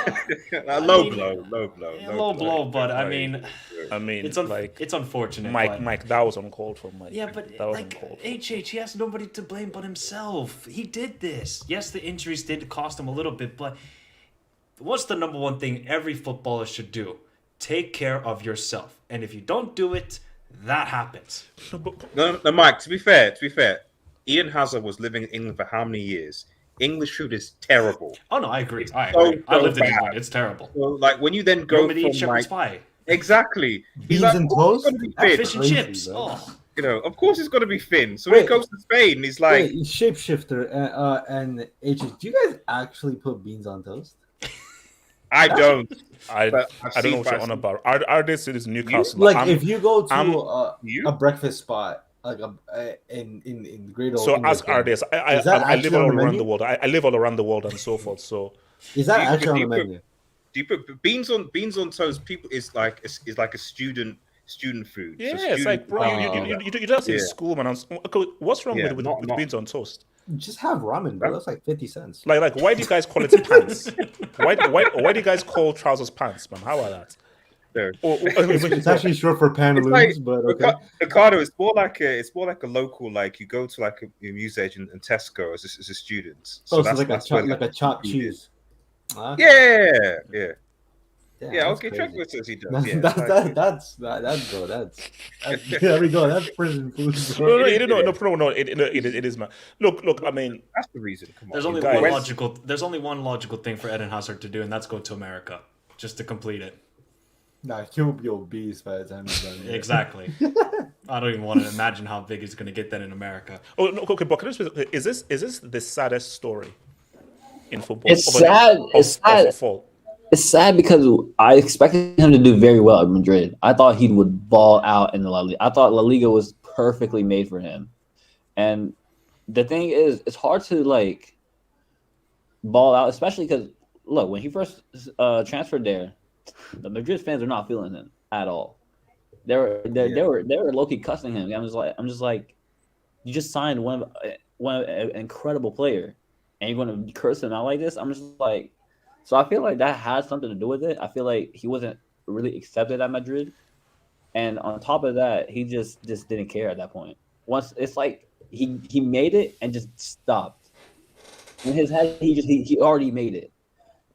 a low mean, blow, low blow, Yeah, low blow, but I mean, I mean, it's unfortunate. Mike, but... Mike, that was uncalled for, Mike. Yeah, but that was like uncalled for. HH, he has nobody to blame but himself. He did this. Yes, the injuries did cost him a little bit, but what's the number one thing every footballer should do? Take care of yourself. And if you don't do it, that happens. No, Mike. To be fair, Eden Hazard was living in England for how many years? English food is terrible. Oh no, I agree. I So agree. I lived in bad. England. It's terrible. So, like when you then You go want me to eat from like shepherd's pie? exactly, Beans like, and of course toast? it's gonna be Ah, thin. fish and Crazy, chips. bro. Oh, You know, of course it's going to be thin. So when he Wait. goes to Spain, he's like, Wait, shapeshifter and H. Do you guys actually put beans on toast? I don't. I But I've don't know seen what you're Bryson- on about. Are this is Newcastle? Like if you go I'm- to You? a breakfast spot, like in Great Old So English ask Game, RDS. Is that I live actually on all the around menu? the world. I live all around the world and so forth. So is that Do you- actually on do the you put- menu? Do you put beans on toast? People is like a student food. yeah, So it's like, bro, you just in Yeah. school, man. Okay, what's wrong Yeah, with not- beans on toast? Just have ramen, bro. That's like 50 cents. Like, why do you guys call it pants? Why do you guys call trousers pants, man? How about that? There. It's actually short for pantaloons, like- but okay. Ricardo, it's more like a local, like you go to like a newsagent in Tesco as a student. So that's it's where like a chopped food cheese. is. Okay. Yeah. Damn, Yeah, that's okay, crazy. Trevor says he does. That's, Yeah, that's, like- that's bro. There we go. That's prison food. No, Bro. no, it is, man. Look. I mean, that's the reason. Come on. there's only guys. one logical thing for Eden Hazard to do, and that's go to America just to complete it. Nah, he'll be obese by the time he's done. Exactly. I don't even want to imagine how big he's going to get that in America. oh no, okay, but can I just, is this the saddest story in football? It's sad. It's sad. Football. It's sad because I expected him to do very well at Madrid. I thought he would ball out in the La Liga. I thought La Liga was perfectly made for him. And the thing is, it's hard to like ball out, especially because look, when he first transferred there, the Madrid fans are not feeling him at all. They were low key cussing him. I'm just like, you just signed one of an incredible player, and you're going to curse him out like this. I'm just like. So I feel like that has something to do with it. I feel like he wasn't really accepted at Madrid, and on top of that, he just didn't care at that point. Once it's like he made it and just stopped. In his head, he already made it.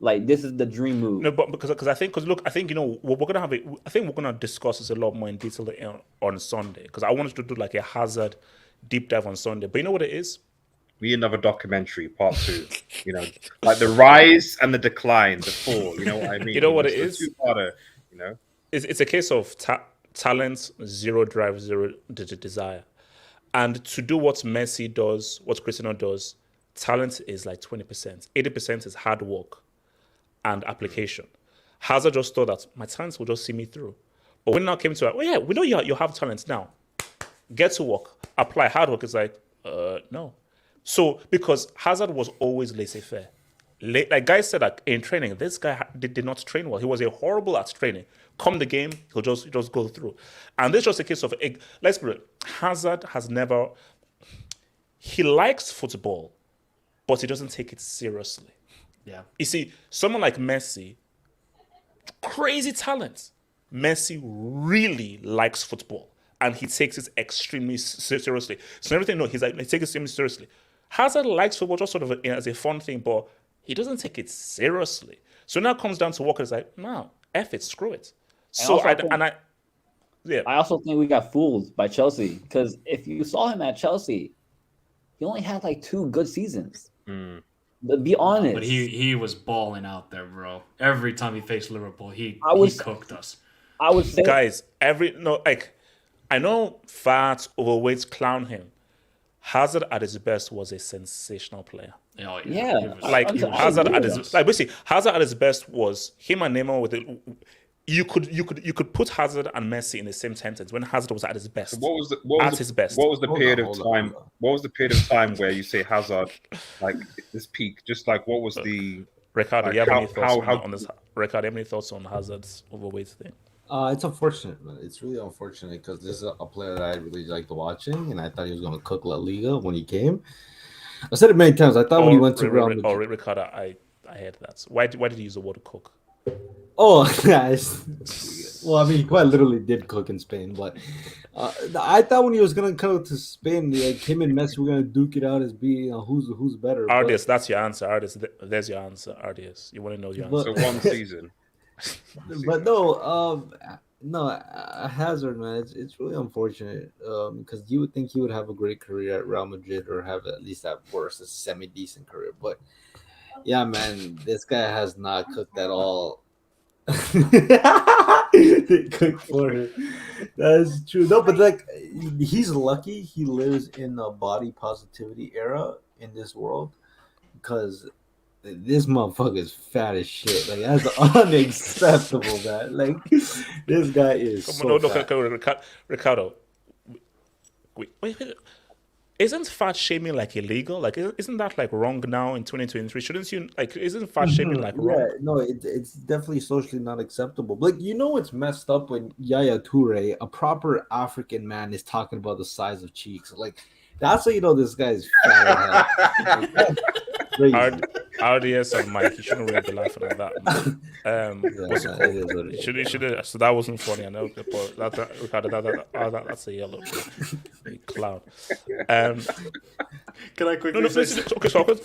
Like this is the dream move. No, but because I think you know we're gonna have I think we're gonna discuss this a lot more in detail on Sunday because I wanted to do like a Hazard deep dive on Sunday. But you know what it is? We need another documentary, part 2. You know, like the rise and the decline, the fall. You know what I mean? You know what it It's is? a two-parter, you know. It's a case of talent, zero drive, zero desire, and to do what Messi does, what Cristiano does, talent is like 20%. 80% is hard work and application. Hazard just thought that my talents will just see me through, but when it now came to like, oh yeah, we know you have talent now. Get to work, apply. Hard work is like, no. So, because Hazard was always laissez-faire. Like guys said that in training, this guy did not train well. He was horrible at training. Come the game, he'll just go through. And this is just a case of, let's be real, Hazard has never, he likes football, but he doesn't take it seriously. Yeah. You see, someone like Messi, crazy talent, Messi really likes football and he takes it extremely seriously. So everything, no, he takes it extremely seriously. Hazard likes football just sort of as a fun thing, but he doesn't take it seriously. So now it comes down to Walker. It's like, no, F it, screw it. So yeah. I also think we got fooled by Chelsea because if you saw him at Chelsea, he only had like 2 good seasons. But be honest. But he was balling out there, bro. Every time he faced Liverpool, he cooked us. I would say, guys, I know fat, overweight clown him. Hazard at his best was a sensational player. Oh, yeah. Hazard at his basically Hazard at his best was him and Neymar with it. You could put Hazard and Messi in the same sentence when Hazard was at his best. So what was the period of time? What was the period of time where you say Hazard, like this peak? Just like what was the Ricardo? Like, you have any thoughts on this? Ricardo, you have any thoughts on Hazard's overweight thing? It's unfortunate, man. It's really unfortunate because this is a player that I really liked watching, and I thought he was going to cook La Liga when he came. I said it many times. I thought when he went to Real Madrid. Ricardo, I heard that. Why did he use the word cook? Oh, guys. Well, I mean, he quite literally did cook in Spain, but I thought when he was going to come to Spain, like him and Messi were going to duke it out as being who's better. Ardius, that's your answer. Ardius, there's your answer. Ardius, you want to know your answer? So one season. But no, Hazard, man, it's really unfortunate because you would think he would have a great career at Real Madrid or have at least at worst a semi-decent career. But yeah, man, this guy has not cooked at all. They cooked for him. That's true. No, but like he's lucky he lives in a body positivity era in this world because this motherfucker is fat as shit. Like that's unacceptable, man. Like this guy is fat. Ricardo. Wait. Isn't fat shaming like illegal? Like, isn't that like wrong now in 2023? Shouldn't you Isn't fat shaming like wrong? Yeah, no, it's definitely socially not acceptable. Like, it's messed up when Yaya Toure, a proper African man, is talking about the size of cheeks. Like, that's how you know this guy's fat. RDS and Mike, you shouldn't really be laughing at that. So that wasn't funny. I know, but that's a yellow clown. Can I quickly say? Okay, so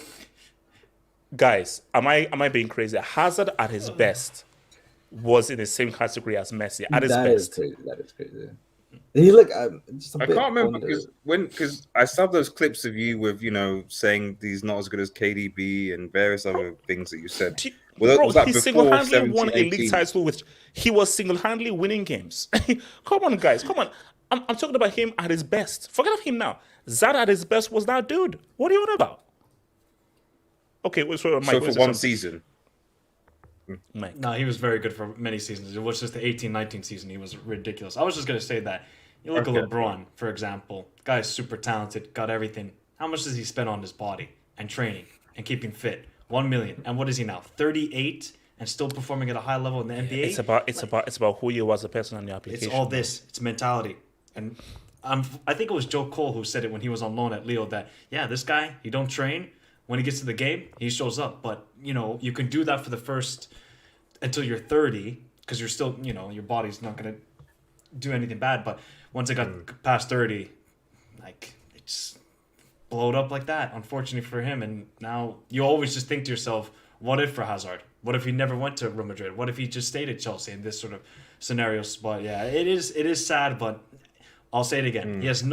guys, am I being crazy? Hazard at his best was in the same category as Messi at his best. That is crazy. He look. I can't remember because I saw those clips of you with saying he's not as good as KDB and various other things that you said. Was that he single-handedly won a league title with. He was single-handedly winning games. Come on, guys, come on. I'm talking about him at his best. Forget of him now. Zad at his best was that dude. What are you on about? Okay, so Mike, for one season. Mike. No, he was very good for many seasons. It was just the 18-19 season. He was ridiculous. I was just going to say that. You look at LeBron, for example. Guy's super talented, got everything. How much does he spend on his body and training and keeping fit? 1 million. And what is he now? 38 and still performing at a high level in the NBA? It's about who you are as a person on your application. It's all this. It's mentality. And I think it was Joe Cole who said it when he was on loan at Leo that, this guy, he don't train. When he gets to the game, he shows up. But, you can do that for the first until you're 30 because you're still, your body's not going to do anything bad. But once it got past 30, like, it just blowed up like that, unfortunately for him. And now you always just think to yourself, what if for Hazard? What if he never went to Real Madrid? What if he just stayed at Chelsea in this sort of scenarios? But yeah, it is sad, but I'll say it again. He has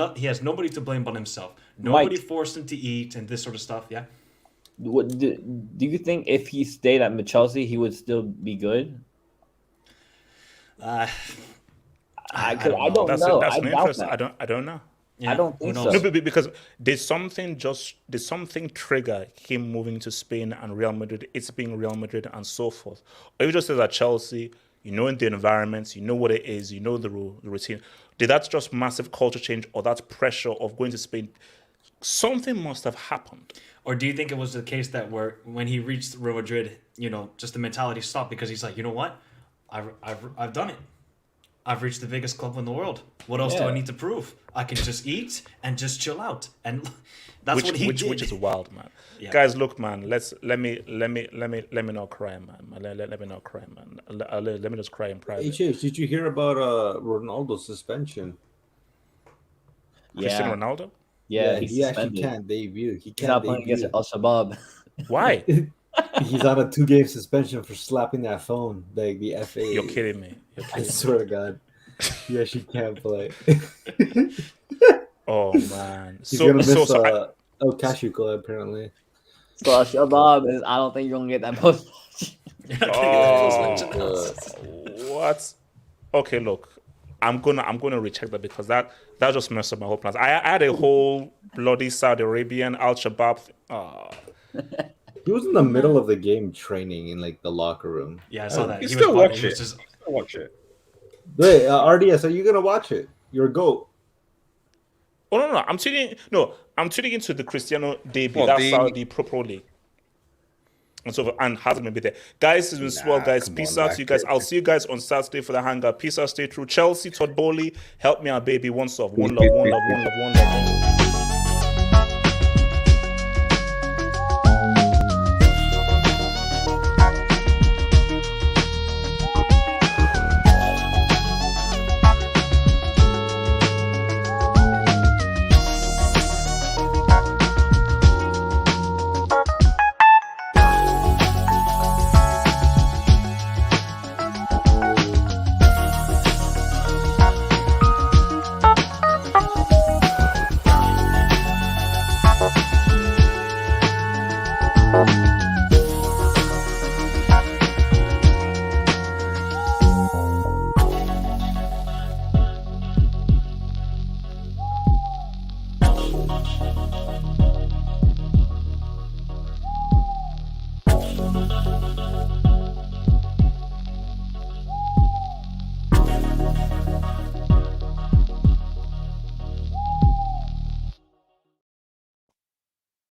nobody to blame but himself. Nobody forced him to eat and this sort of stuff. Yeah. What do you think if he stayed at Chelsea, he would still be good? I don't know. That's interesting. I don't know. Yeah, I don't think so. No, because did something trigger him moving to Spain and Real Madrid? It's being Real Madrid and so forth. Or you just said at Chelsea, in the environment, what it is, the routine. Did that just massive culture change or that pressure of going to Spain? Something must have happened. Or do you think it was the case that when he reached Real Madrid, just the mentality stopped because he's like, you know what, I've done it. I've reached the biggest club in the world. What else do I need to prove? I can just eat and just chill out, and that's what he did. Which is wild, man. Yeah. Guys, look, man. Let me not cry, man. Let me not cry, man. Let me just cry in private. Hey, Chase, did you hear about Ronaldo's suspension? Cristiano Ronaldo? Yeah, he actually can't debut. He He's can't not playing against debut. Al Shabab. Why? He's on a 2-game suspension for slapping that phone. Like the FA. You're kidding me. I swear to God. He actually can't play. Oh man. He's gonna miss El Cashico apparently. So Al Shabab is. I don't think you're gonna get that post. What? Okay, look. I'm gonna recheck that because that just messed up my whole plans. I had a whole bloody Saudi Arabian Al Shabab. He was in the middle of the game training in like the locker room. Yeah, I saw that. You He still was watch he was it. just Still watch it. Wait, RDS, are you gonna watch it? You're a GOAT. Oh no, I'm tuning into the Cristiano debut. What, That's the- Saudi Pro League. And so and hasn't been there. Guys, it's been swell, guys. come Peace on, out to you guys. I'll see you guys on Saturday for the hangout. Peace out, stay true. Chelsea, Todd Bowley, help me out, baby. One love, one love, one love, one love, one love.